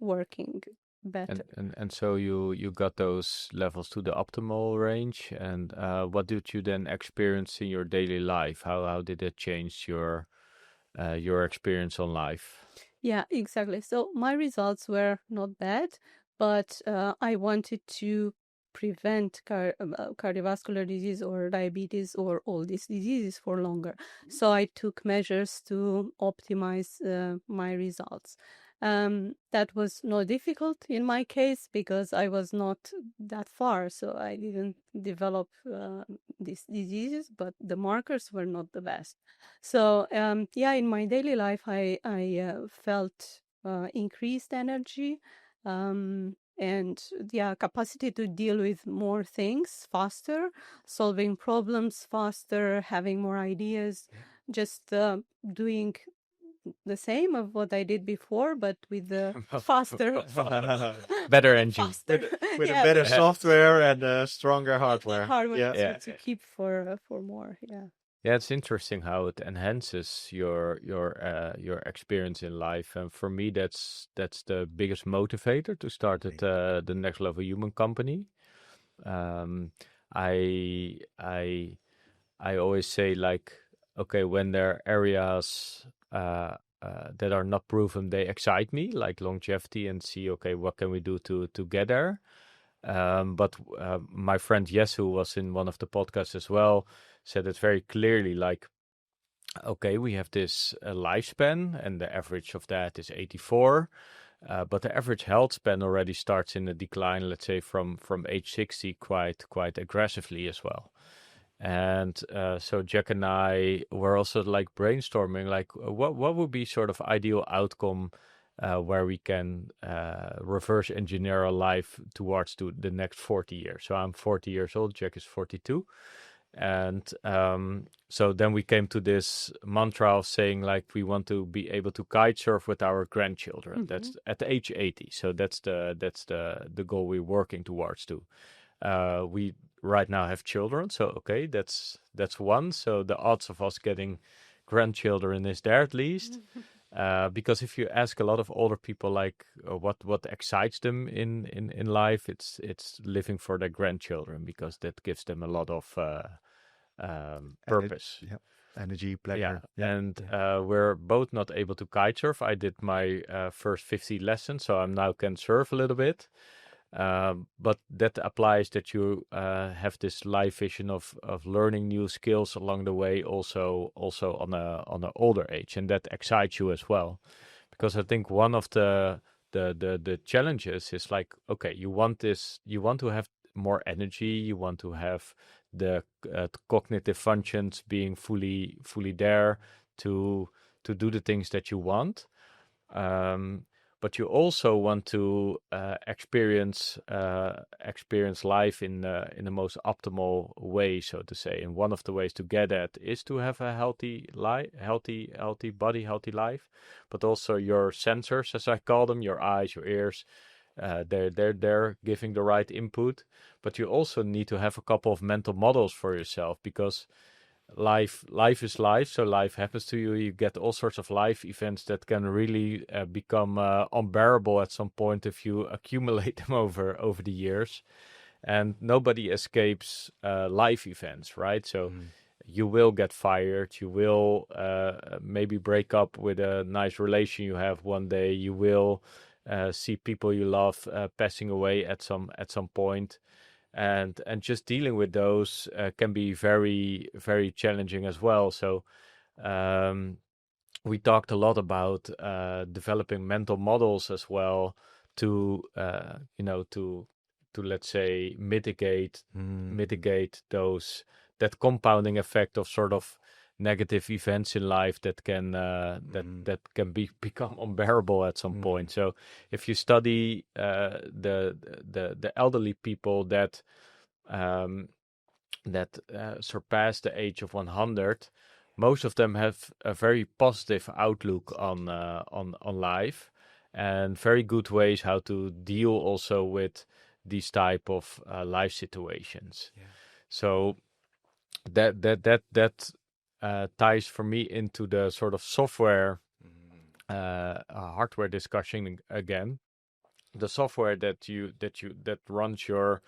working better. And so you got those levels to the optimal range, and what did you then experience in your daily life? How did it change your experience on life? Yeah, exactly. So my results were not bad, but I wanted to prevent cardiovascular disease or diabetes or all these diseases for longer. So I took measures to optimize my results. That was not difficult in my case because I was not that far, so I didn't develop these diseases, but the markers were not the best. So in my daily life, I felt increased energy and capacity to deal with more things faster, solving problems faster, having more ideas, just doing the same of what I did before, but with the faster, better engine, faster. With a better software and stronger hardware. To keep for more. Yeah, it's interesting how it enhances your experience in life, and for me, that's the biggest motivator to start at the Next Level Human company. I always say, like, okay, when there are areas that are not proven, they excite me, like longevity, and see, okay, what can we do to get there? But my friend Yes, who was in one of the podcasts as well, said it very clearly, like, okay, we have this lifespan, and the average of that is 84. But the average health span already starts in a decline, let's say from age 60, quite aggressively as well. And so Jack and I were also like brainstorming, like what would be sort of ideal outcome where we can reverse engineer our life towards to the next 40 years. So I'm 40 years old, Jack is 42. And so then we came to this mantra of saying, like, we want to be able to kite surf with our grandchildren. That's at the age 80. So that's the goal we're working towards to. We right now have children, so okay, that's one. So the odds of us getting grandchildren is there at least. Because if you ask a lot of older people, like what excites them in life, it's living for their grandchildren, because that gives them a lot of purpose. Energy, pleasure. And we're both not able to kite surf. I did my first 50 lessons, so I now can surf a little bit. But that applies that you have this life vision of learning new skills along the way, also on a older age, and that excites you as well, because I think one of the challenges is, like, okay, you want to have more energy, you want to have the cognitive functions being fully there to do the things that you want. But you also want to experience life in the most optimal way, so to say. And one of the ways to get that is to have a healthy body, healthy life. But also your sensors, as I call them, your eyes, your ears, They're giving the right input, but you also need to have a couple of mental models for yourself, because life is life. So life happens to you. You get all sorts of life events that can really become unbearable at some point if you accumulate them over the years. And nobody escapes life events, right? So you will get fired. You will maybe break up with a nice relation you have one day. You will see people you love passing away at some point, and just dealing with those can be very, very challenging as well. So we talked a lot about developing mental models as well to to let's say mitigate those, that compounding effect of sort of negative events in life that can that can become unbearable at some point. So if you study the elderly people that surpass the age of 100, most of them have a very positive outlook on life, and very good ways how to deal also with these type of life situations. Yeah. So that ties for me into the sort of software hardware discussion again. The software that runs your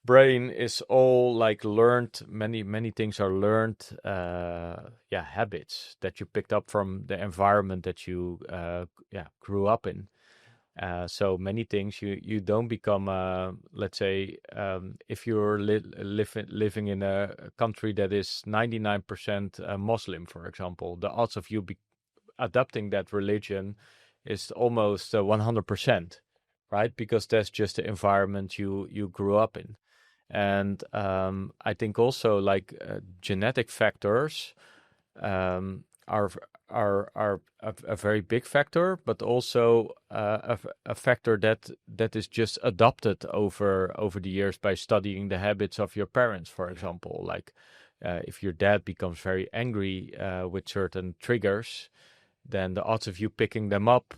brain is all like learned. Many things are learned habits that you picked up from the environment that you grew up in. So many things you don't become, let's say, if you're living in a country that is 99% Muslim, for example, the odds of you adopting that religion is almost 100%, right? Because that's just the environment you grew up in. And I think also like genetic factors are a very big factor, but also a factor that is just adopted over the years by studying the habits of your parents, for example. Like if your dad becomes very angry with certain triggers, then the odds of you picking them up,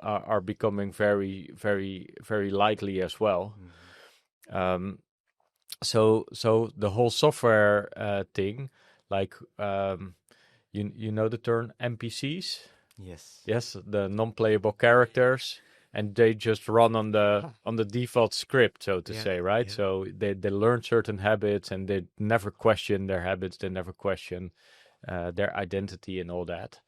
are becoming very, very, very likely as well. So the whole software thing, like you know the term NPCs? Yes, the non-playable characters, and they just run on the default script, so to say, right? Yeah. So they learn certain habits, and they never question their habits. They never question their identity and all that.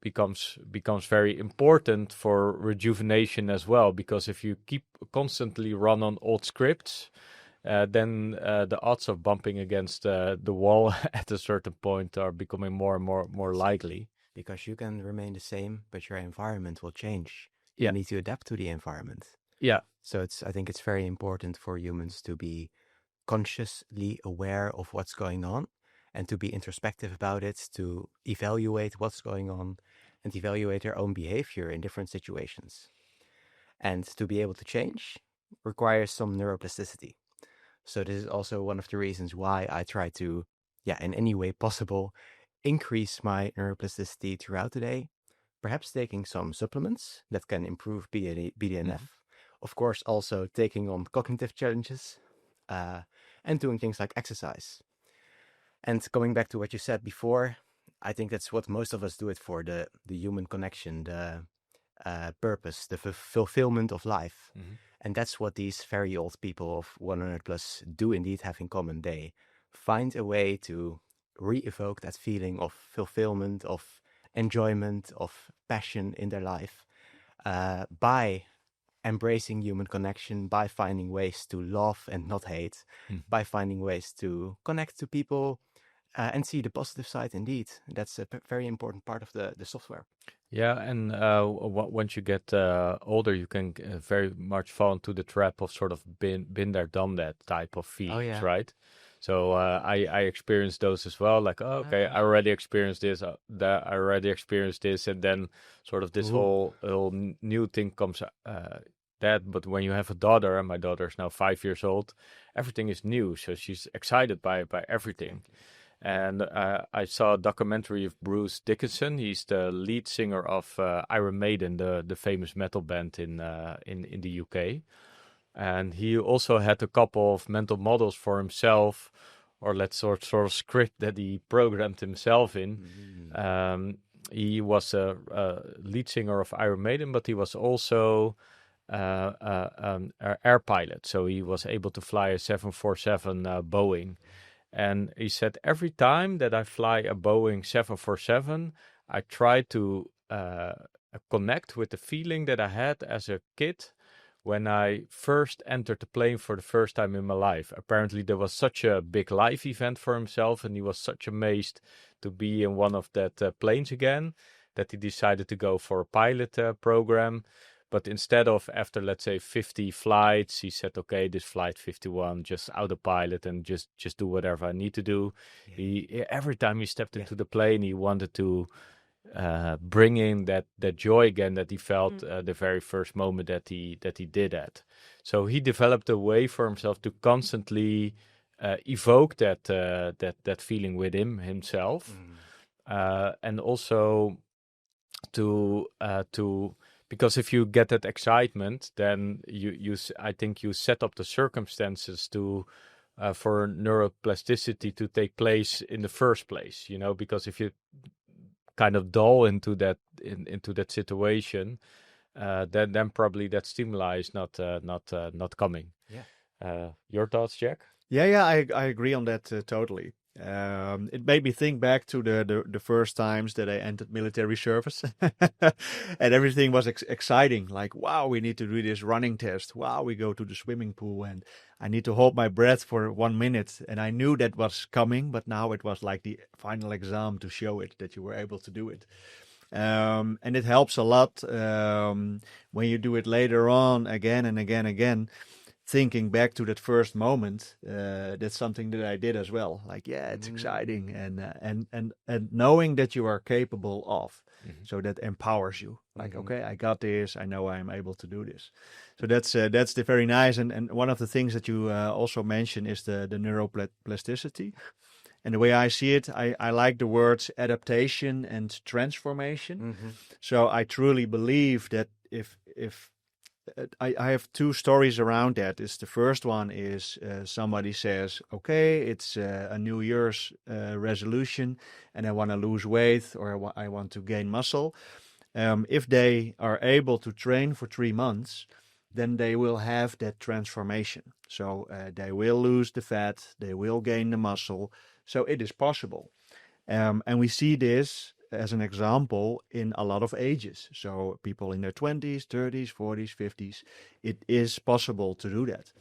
Becomes very important for rejuvenation as well, because if you keep constantly run on old scripts, then the odds of bumping against the wall at a certain point are becoming more and more likely. Because you can remain the same, but your environment will change. Yeah. You need to adapt to the environment. Yeah. So I think it's very important for humans to be consciously aware of what's going on, and to be introspective about it, to evaluate what's going on, and evaluate their own behavior in different situations. And to be able to change requires some neuroplasticity. So this is also one of the reasons why I try to, in any way possible, increase my neuroplasticity throughout the day. Perhaps taking some supplements that can improve BDNF. Of course, also taking on cognitive challenges, and doing things like exercise. And going back to what you said before, I think that's what most of us do it for, the human connection, the purpose, the fulfillment of life. And that's what these very old people of 100 plus do indeed have in common. They find a way to re-evoke that feeling of fulfillment, of enjoyment, of passion in their life, by embracing human connection, by finding ways to love and not hate, by finding ways to connect to people, and see the positive side indeed. That's a very important part of the software. Yeah, and once you get older, you can very much fall into the trap of sort of been there, done that type of feelings, right? So I experienced those as well. Like, I already experienced this, that I already experienced this, and then sort of this whole new thing comes. But when you have a daughter, and my daughter is now 5 years old, everything is new, so she's excited by everything. And I saw a documentary of Bruce Dickinson. He's the lead singer of Iron Maiden, the famous metal band in the UK. And he also had a couple of mental models for himself, or let's sort of script that he programmed himself in. He was a lead singer of Iron Maiden, but he was also an air pilot. So he was able to fly a 747 Boeing. And he said, every time that I fly a Boeing 747, I try to connect with the feeling that I had as a kid when I first entered the plane for the first time in my life. Apparently, there was such a big life event for himself, and he was such amazed to be in one of that planes again, that he decided to go for a pilot program. But instead of, after, let's say, 50 flights, he said, okay, this flight 51, just autopilot and just do whatever I need to do. Yeah. Every time he stepped into the plane, he wanted to bring in that joy again that he felt the very first moment that he did that. So he developed a way for himself to constantly evoke that feeling within himself, and also to because if you get that excitement, then I think you set up the circumstances to for neuroplasticity to take place in the first place. Because if you kind of dull into that situation, then probably that stimuli is not coming. Yeah. Your thoughts, Jack? Yeah, I agree on that totally. It made me think back to the first times that I entered military service, and everything was exciting. Like, wow, we need to do this running test. Wow, we go to the swimming pool, and I need to hold my breath for 1 minute. And I knew that was coming, but now it was like the final exam to show it that you were able to do it. And it helps a lot when you do it later on again and again. Thinking back to that first moment, that's something that I did as well. Like, yeah, it's exciting, and knowing that you are capable of, so that empowers you. Like, okay, I got this. I know I am able to do this. So that's the very nice. And one of the things that you also mentioned is the neuroplasticity. And the way I see it, I like the words adaptation and transformation. So I truly believe that if I have two stories around that. The first one is somebody says, okay, it's a New Year's resolution and I want to lose weight, or I want to gain muscle. If they are able to train for 3 months, then they will have that transformation. So they will lose the fat, they will gain the muscle. So it is possible. And we see this as an example in a lot of ages. So people in their 20s, 30s, 40s, 50s, it is possible to do that.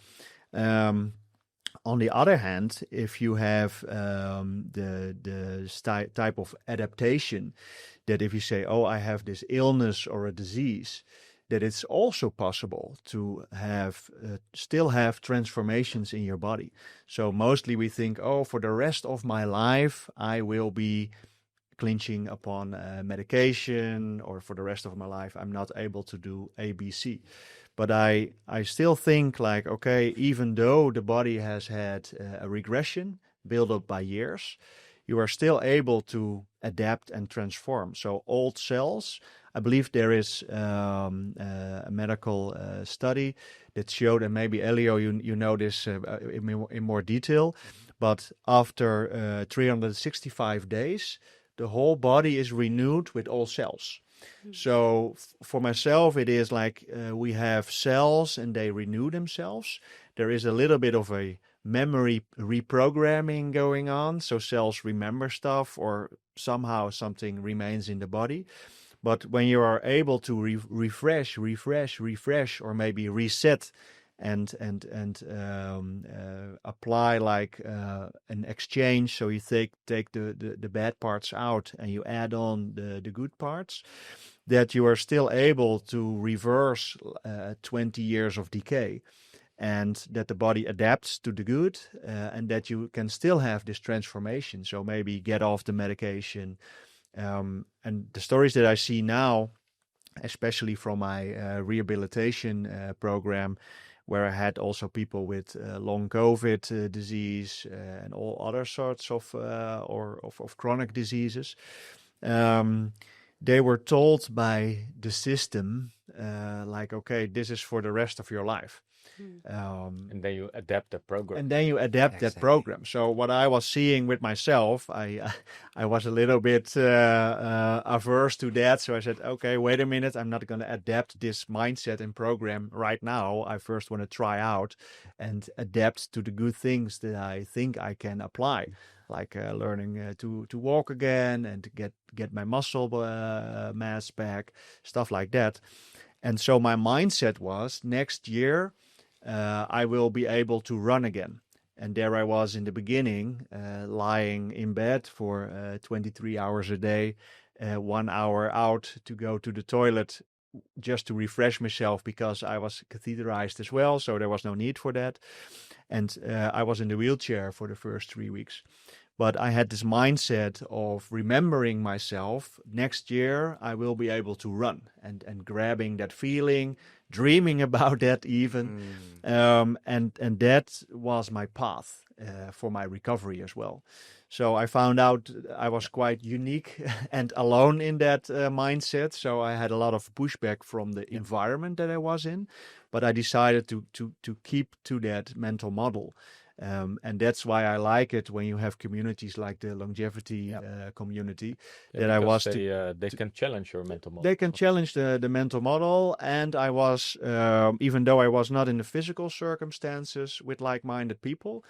On the other hand, if you have the type of adaptation, that if you say, oh, I have this illness or a disease, that it's also possible to have still have transformations in your body. So mostly we think, oh, for the rest of my life, I will be clinching upon medication, or for the rest of my life, I'm not able to do ABC. But I still think like, okay, even though the body has had a regression built up by years, you are still able to adapt and transform. So old cells, I believe there is a medical study that showed, and maybe Elio, you know this in more detail, but after 365 days, the whole body is renewed with all cells. So for myself, it is like we have cells and they renew themselves. There is a little bit of a memory reprogramming going on. So cells remember stuff, or somehow something remains in the body. But when you are able to refresh, or maybe reset and apply like an exchange, so you take the bad parts out and you add on the good parts, that you are still able to reverse 20 years of decay, and that the body adapts to the good, and that you can still have this transformation. So maybe get off the medication. And the stories that I see now, especially from my rehabilitation program, where I had also people with long COVID disease and all other sorts of of chronic diseases. They were told by the system, like, okay, this is for the rest of your life. And then you adapt the program. And then you adapt that program. So what I was seeing with myself, I was a little bit averse to that. So I said, okay, wait a minute. I'm not going to adapt this mindset and program right now. I first want to try out and adapt to the good things that I think I can apply, like learning to walk again and to get my muscle mass back, stuff like that. And so my mindset was, next year, I will be able to run again. And there I was in the beginning, lying in bed for 23 hours a day, 1 hour out to go to the toilet just to refresh myself, because I was catheterized as well, so there was no need for that. And I was in the wheelchair for the first 3 weeks. But I had this mindset of remembering myself, next year I will be able to run, and grabbing that feeling, dreaming about that even. And that was my path for my recovery as well. So I found out I was quite unique and alone in that mindset. So I had a lot of pushback from the environment that I was in, but I decided to keep to that mental model. And that's why I like it when you have communities like the longevity community. They can challenge your mental model. They can challenge the mental model. And I was, even though I was not in the physical circumstances with like-minded people,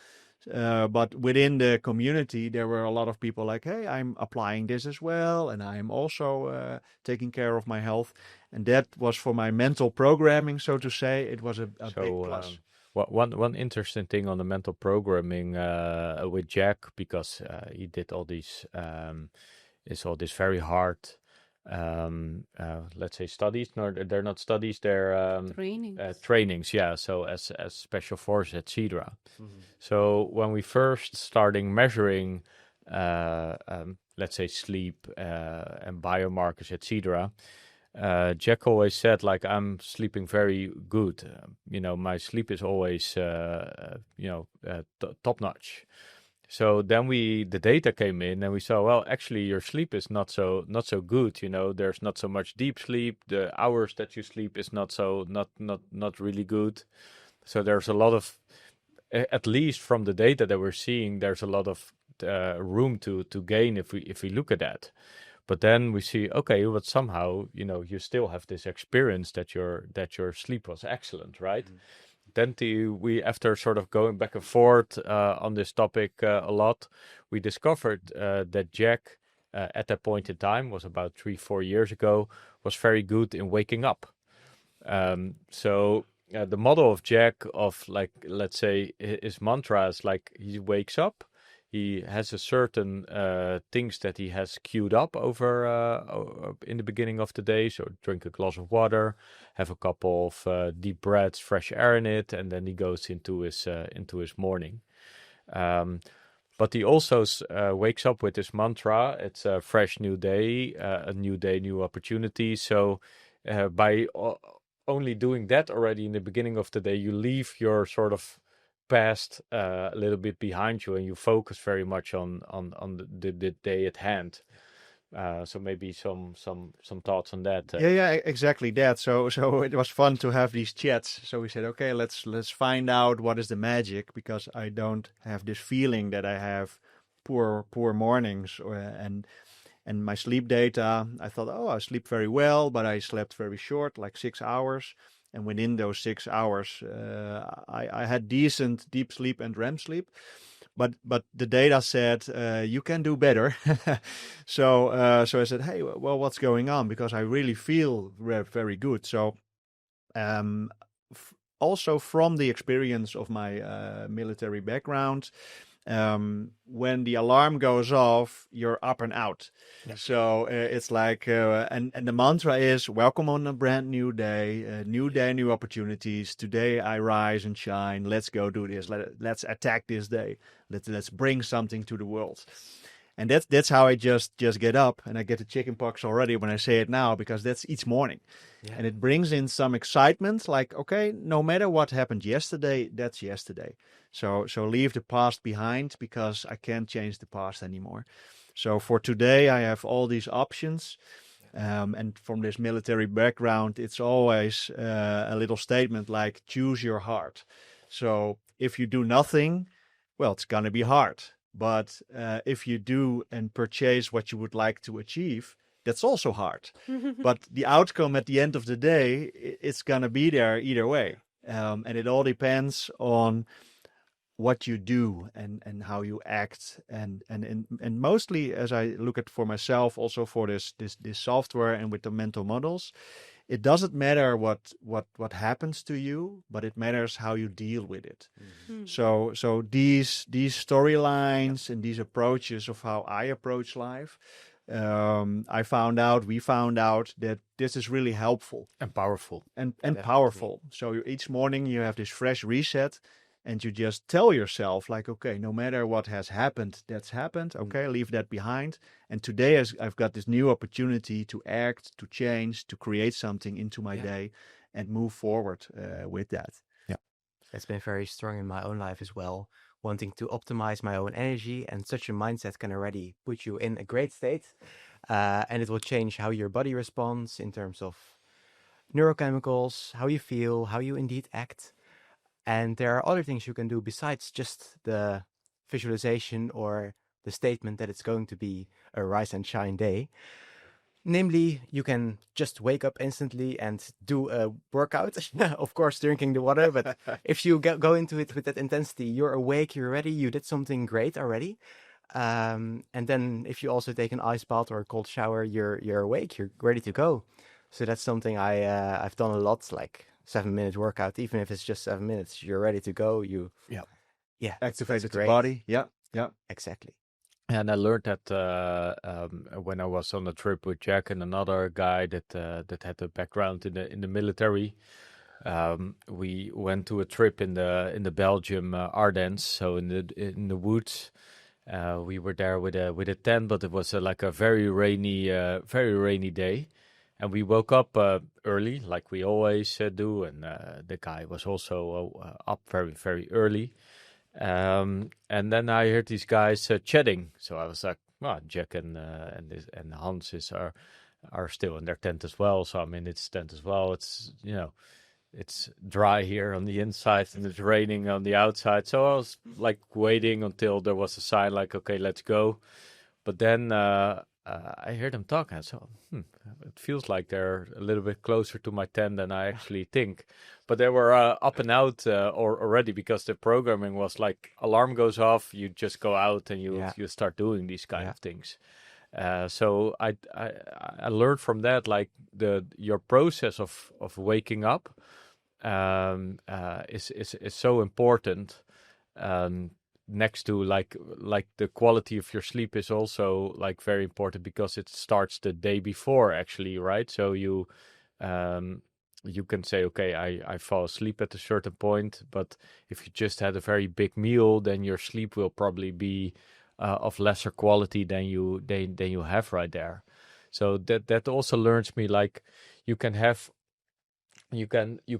but within the community, there were a lot of people like, hey, I'm applying this as well. And I'm also taking care of my health. And that was for my mental programming, so to say. It was a big plus. One interesting thing on the mental programming with Djack, because he did all these very hard, let's say, studies. No, they're not studies; they're trainings. Yeah, so as special forces, etc. So when we first starting measuring, let's say, sleep and biomarkers, etc. Jack always said, like, I'm sleeping very good. My sleep is always, top notch. So then the data came in, and we saw, well, actually, your sleep is not so good. There's not so much deep sleep. The hours that you sleep is not really good. So there's a lot of, at least from the data that we're seeing, there's a lot of room to gain if we look at that. But then we see, okay, but somehow, you still have this experience that your sleep was excellent, right? Then we, after sort of going back and forth on this topic a lot, we discovered that Jack, at that point in time, was about 3-4 years ago, was very good in waking up. So the model of Jack, of, like, let's say, his mantra is like, he wakes up. He has a certain things that he has queued up over in the beginning of the day. So drink a glass of water, have a couple of deep breaths, fresh air in it, and then he goes into his morning. But he also wakes up with this mantra. It's a fresh new day, new opportunity. So by only doing that already in the beginning of the day, you leave your sort of past a little bit behind you, and you focus very much on the day at hand. So maybe some thoughts on that. Yeah, exactly that. So it was fun to have these chats. So we said, okay, let's find out what is the magic, because I don't have this feeling that I have poor mornings, and my sleep data. I thought, I sleep very well, but I slept very short, like 6 hours. And within those 6 hours, I had decent deep sleep and REM sleep, but the data said you can do better. So I said, hey, well, what's going on? Because I really feel very good. So also from the experience of my military background, when the alarm goes off, you're up and out. Yeah. So it's like, and the mantra is, welcome on a brand new day, new opportunities. Today I rise and shine. Let's go do this. Let's attack this day. Let's bring something to the world. And that's how I just get up, and I get the chicken pox already when I say it now, because that's each morning. Yeah. And it brings in some excitement, like, okay, no matter what happened yesterday, that's yesterday. So leave the past behind, because I can't change the past anymore. So for today, I have all these options. And from this military background, it's always a little statement like, choose your heart. So if you do nothing, well, it's going to be hard. But if you do and purchase what you would like to achieve, that's also hard. But the outcome at the end of the day, it's going to be there either way. And it all depends on what you do and how you act, and mostly, as I look at for myself, also for this software and with the mental models, it doesn't matter what happens to you, but it matters how you deal with it. So these storylines and these approaches of how I approach life, we found out that this is really helpful And powerful. and Definitely. powerful. So each morning you have this fresh reset, and you just tell yourself, like, okay, no matter what has happened, that's happened. Okay, leave that behind. And today I've got this new opportunity to act, to change, to create something into my day and move forward with that. That's been very strong in my own life as well. Wanting to optimize my own energy, and such a mindset can already put you in a great state. And it will change how your body responds in terms of neurochemicals, how you feel, how you indeed act. And there are other things you can do besides just the visualization or the statement that it's going to be a rise and shine day. Namely, you can just wake up instantly and do a workout. Of course, drinking the water, but if you go into it with that intensity, you're awake, you're ready, you did something great already. And then if you also take an ice bath or a cold shower, you're awake, you're ready to go. So that's something I've done a lot, like 7-minute workout. Even if it's just 7 minutes, you're ready to go. Activated the great. body. Yeah. Exactly. And I learned that when I was on a trip with Jack and another guy that had a background in the military. We went to a trip in the Belgium Ardennes, so in the woods. We were there with a tent, but it was like a very rainy day, and we woke up early, like we always do. And the guy was also up very, very early. And then I heard these guys chatting, so I was like, "Well, Jack and Hans are still in their tent as well." So I'm in its tent as well. It's it's dry here on the inside and it's raining on the outside. So I was like waiting until there was a sign like, "Okay, let's go." But then I heard them talking, so it feels like they're a little bit closer to my tent than I actually think. But they were up and out already, because the programming was like, alarm goes off, you just go out and you start doing these kind of things. So I learned from that, like your process of waking up is so important. Next to like the quality of your sleep is also like very important, because it starts the day before actually, right? So you can say, okay, I fall asleep at a certain point, but if you just had a very big meal, then your sleep will probably be of lesser quality than you have right there. So that also learns me, like you can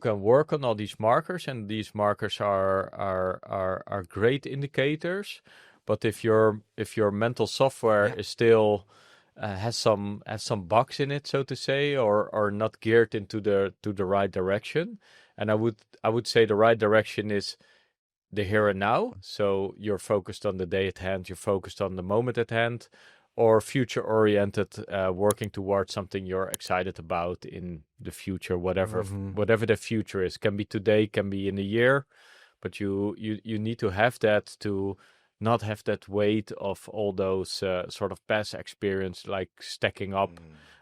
work on all these markers, and these markers are great indicators. But if your mental software is still has some bugs in it, so to say, or not geared into the right direction, and I would say the right direction is the here and now. So you're focused on the day at hand, you're focused on the moment at hand, or future oriented, working towards something you're excited about in the future, whatever the future is. Can be today, can be in a year, but you need to have that, to not have that weight of all those sort of past experience like stacking up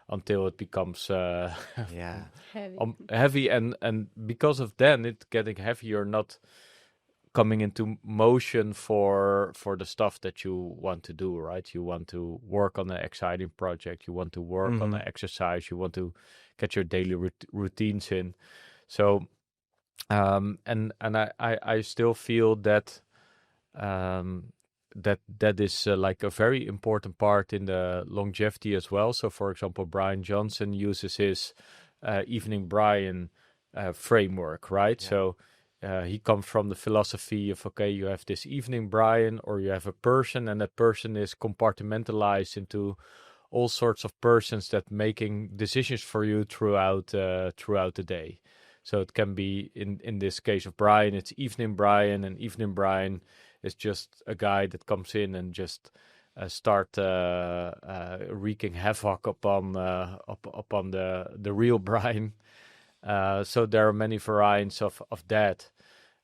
until it becomes heavy, and because of then it getting heavy, you're not coming into motion for the stuff that you want to do, right? You want to work on an exciting project, you want to work on an exercise, you want to get your daily routines in. So and I still feel that that is like a very important part in the longevity as well. So, for example, Brian Johnson uses his Evening Brian framework, right? Yeah. So he comes from the philosophy of, okay, you have this Evening Brian, or you have a person, and that person is compartmentalized into all sorts of persons that making decisions for you throughout the day. So it can be in this case of Brian, it's Evening Brian, and Evening Brian is just a guy that comes in and just start wreaking havoc upon the real Brian. So there are many variants of that.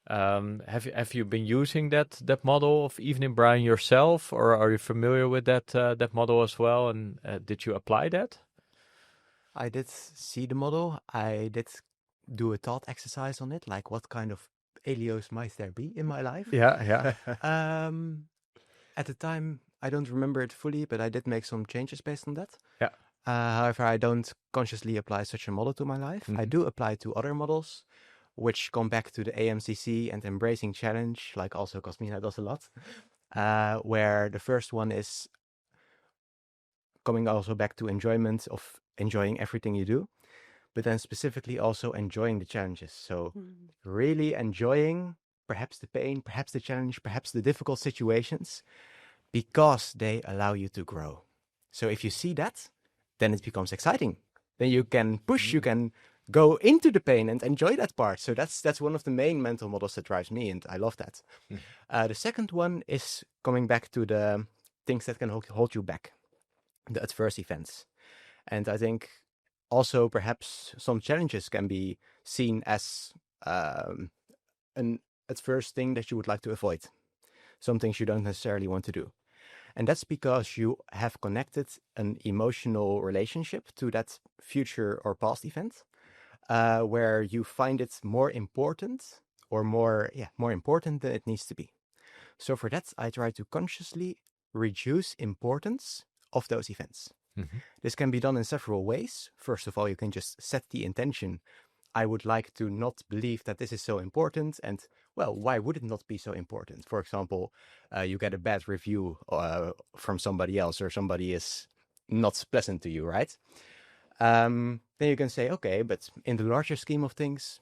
Have you been using that model of Evening Brian yourself, or are you familiar with that model as well? And did you apply that? I did see the model. I did do a thought exercise on it, like what kind of Elios might there be in my life. Yeah. At the time, I don't remember it fully, but I did make some changes based on that. Yeah. However, I don't consciously apply such a model to my life. I do apply to other models, which come back to the AMCC and embracing challenge, like also Cosmina does a lot, where the first one is coming also back to enjoyment of enjoying everything you do, but then specifically also enjoying the challenges. So really enjoying perhaps the pain, perhaps the challenge, perhaps the difficult situations, because they allow you to grow. So if you see that, then it becomes exciting. Then you can push, you can go into the pain and enjoy that part. So that's one of the main mental models that drives me, and I love that. The second one is coming back to the things that can hold you back, the adverse events. And I think also perhaps some challenges can be seen as an adverse thing that you would like to avoid, some things you don't necessarily want to do. And that's because you have connected an emotional relationship to that future or past event, where you find it more important or more important than it needs to be. So for that, I try to consciously reduce importance of those events. This can be done in several ways. First of all, you can just set the intention. I would like to not believe that this is so important, and well, why would it not be so important? For example, you get a bad review from somebody else, or somebody is not pleasant to you, right? Then you can say, okay, but in the larger scheme of things,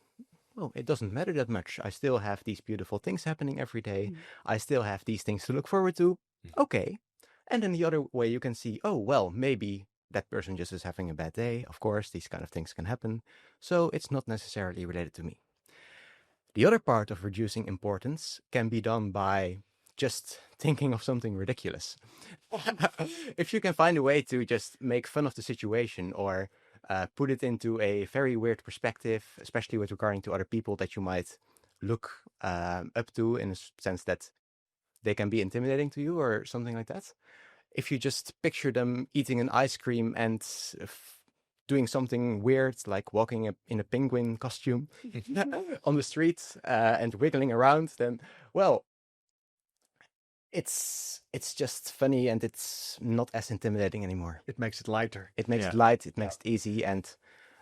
well, it doesn't matter that much. I still have these beautiful things happening every day. I still have these things to look forward to. Okay. And then the other way you can see, oh, well, maybe that person just is having a bad day. Of course, these kind of things can happen. So it's not necessarily related to me. The other part of reducing importance can be done by just thinking of something ridiculous. If you can find a way to just make fun of the situation, or put it into a very weird perspective, especially with regarding to other people that you might look up to, in a sense that they can be intimidating to you or something like that. If you just picture them eating an ice cream and doing something weird, like walking in a penguin costume on the street and wiggling around, then, well, it's just funny, and it's not as intimidating anymore. It makes it lighter. It makes it light, it makes it easy, and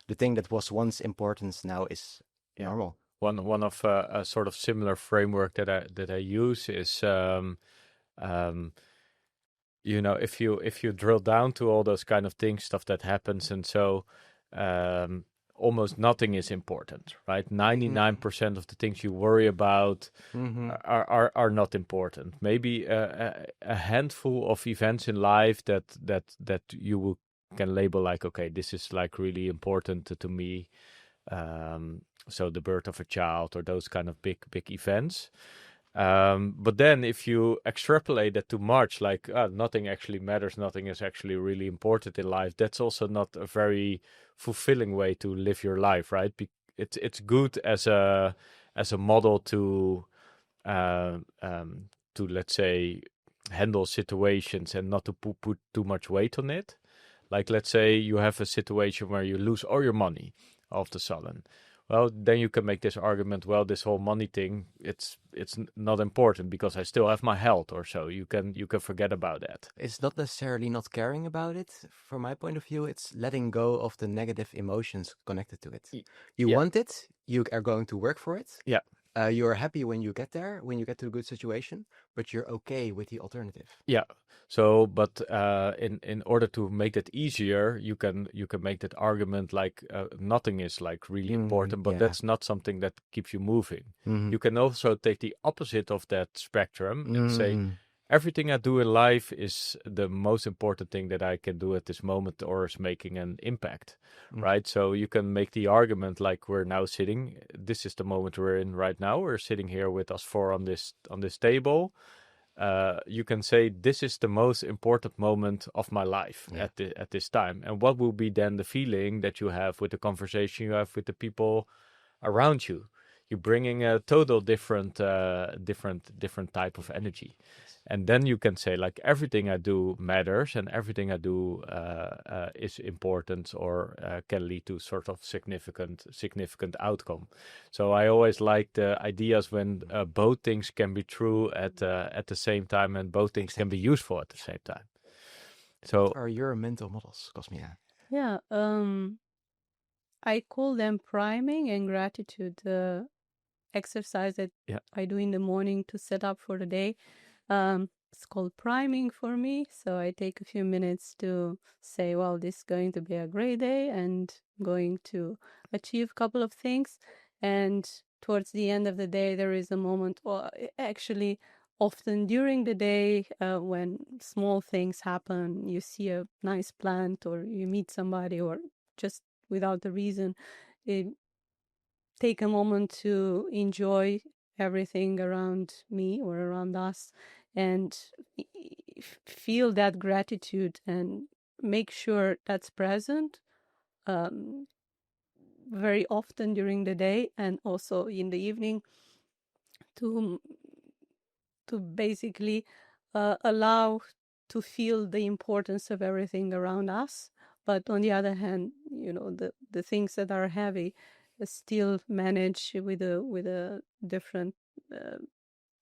the thing that was once important now is normal. One of a sort of similar framework that I use is if you drill down to all those kind of things, stuff that happens, and so almost nothing is important, right? 99% of the things you worry about are not important. Maybe a handful of events in life that you can label like, okay, this is like really important to me. So the birth of a child, or those kind of big events. But then if you extrapolate that too much, like nothing actually matters, nothing is actually really important in life, that's also not a very fulfilling way to live your life, right? It's good as a model to let's say handle situations and not to put too much weight on it. Like, let's say you have a situation where you lose all your money all of a sudden. Well, then you can make this argument, well, this whole money thing, it's not important because I still have my health, or so. You can forget about that. It's not necessarily not caring about it. From my point of view, it's letting go of the negative emotions connected to it. You want it, you are going to work for it. Yeah. You're happy when you get there, when you get to a good situation, but you're okay with the alternative. Yeah. So, but in order to make that easier, you can make that argument like nothing is like really important, but Yeah. that's not something that keeps you moving. Mhm. You can also take the opposite of that spectrum and say Mhm. everything I do in life is the most important thing that I can do at this moment, or is making an impact, right? So you can make the argument like we're now sitting. This is the moment we're in right now. We're sitting here with us four on this table. You can say this is the most important moment of my life at this time. And what will be then the feeling that you have with the conversation you have with the people around you? You're bringing a total different type of energy. And then you can say like everything I do matters and everything I do is important, or can lead to sort of significant outcome. So I always like the ideas when both things can be true at the same time, and both things can be useful at the same time. So What are your mental models, Cosmina? Yeah, I call them priming and gratitude. The exercise that I do in the morning to set up for the day. It's called priming for me. So I take a few minutes to say, well, this is going to be a great day and going to achieve a couple of things. And towards the end of the day, there is a moment, or actually, often during the day, when small things happen, you see a nice plant, or you meet somebody, or just without a reason, take a moment to enjoy everything around me or around us, and feel that gratitude and make sure that's present very often during the day and also in the evening, to basically allow to feel the importance of everything around us. But on the other hand, the things that are heavy still manage with a different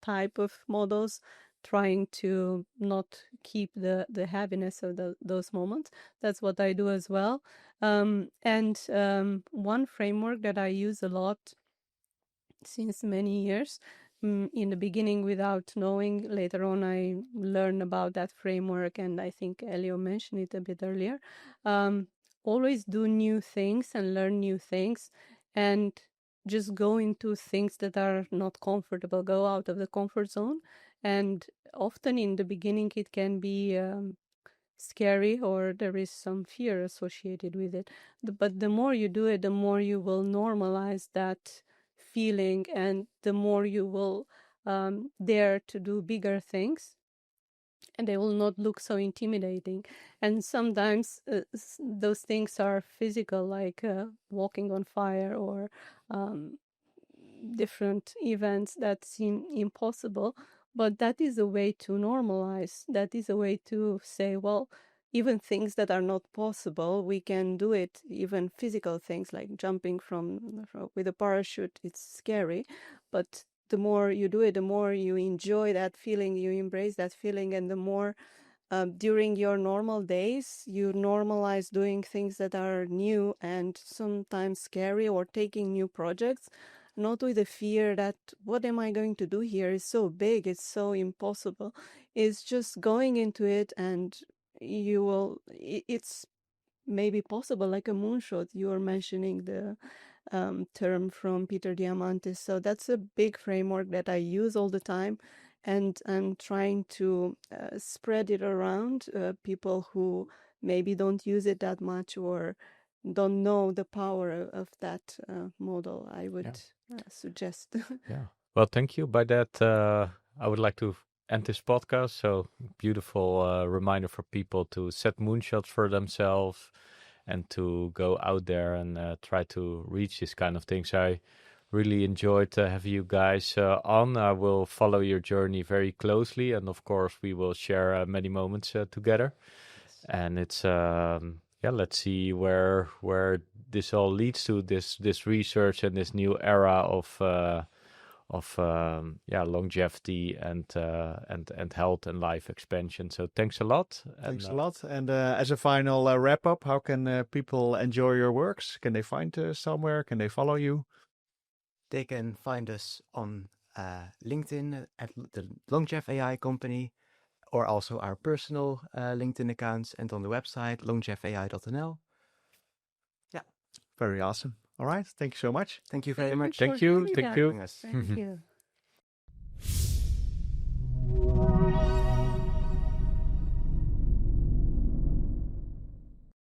type of models, trying to not keep the heaviness of those moments. That's what I do as well. And one framework that I use a lot since many years, in the beginning without knowing, later on I learned about that framework, and I think Elio mentioned it a bit earlier. Always do new things and learn new things, and just go into things that are not comfortable, go out of the comfort zone. And often in the beginning it can be scary, or there is some fear associated with it. But the more you do it, the more you will normalize that feeling, and the more you will dare to do bigger things, and they will not look so intimidating. And sometimes those things are physical, like walking on fire, or different events that seem impossible. But that is a way to normalize. That is a way to say, well, even things that are not possible, we can do it. Even physical things like jumping with a parachute, it's scary. But the more you do it, the more you enjoy that feeling, you embrace that feeling, and the more during your normal days, you normalize doing things that are new and sometimes scary, or taking new projects, not with the fear that what am I going to do here? It's so big, it's so impossible. It's just going into it, and it's maybe possible, like a moonshot. You were mentioning the term from Peter Diamandis. So that's a big framework that I use all the time, and I'm trying to spread it around people who maybe don't use it that much, or don't know the power of that model. I would suggest. yeah. Well, thank you. By that, I would like to end this podcast. So beautiful reminder for people to set moonshots for themselves and to go out there and try to reach this kind of things. I really enjoyed having you guys on. I will follow your journey very closely, and of course, we will share many moments together. And it's let's see where this all leads to, this research and this new era of longevity and health and life expansion. So thanks a lot. Thanks a lot. And as a final wrap up, how can people enjoy your works? Can they find somewhere? Can they follow you? They can find us on LinkedIn at the Longjev AI company, or also our personal LinkedIn accounts, and on the website longevai.nl. Very awesome. All right. Thank you so much. Thank you very much. Thank for you. having Thank us. you. Having us. Thank you.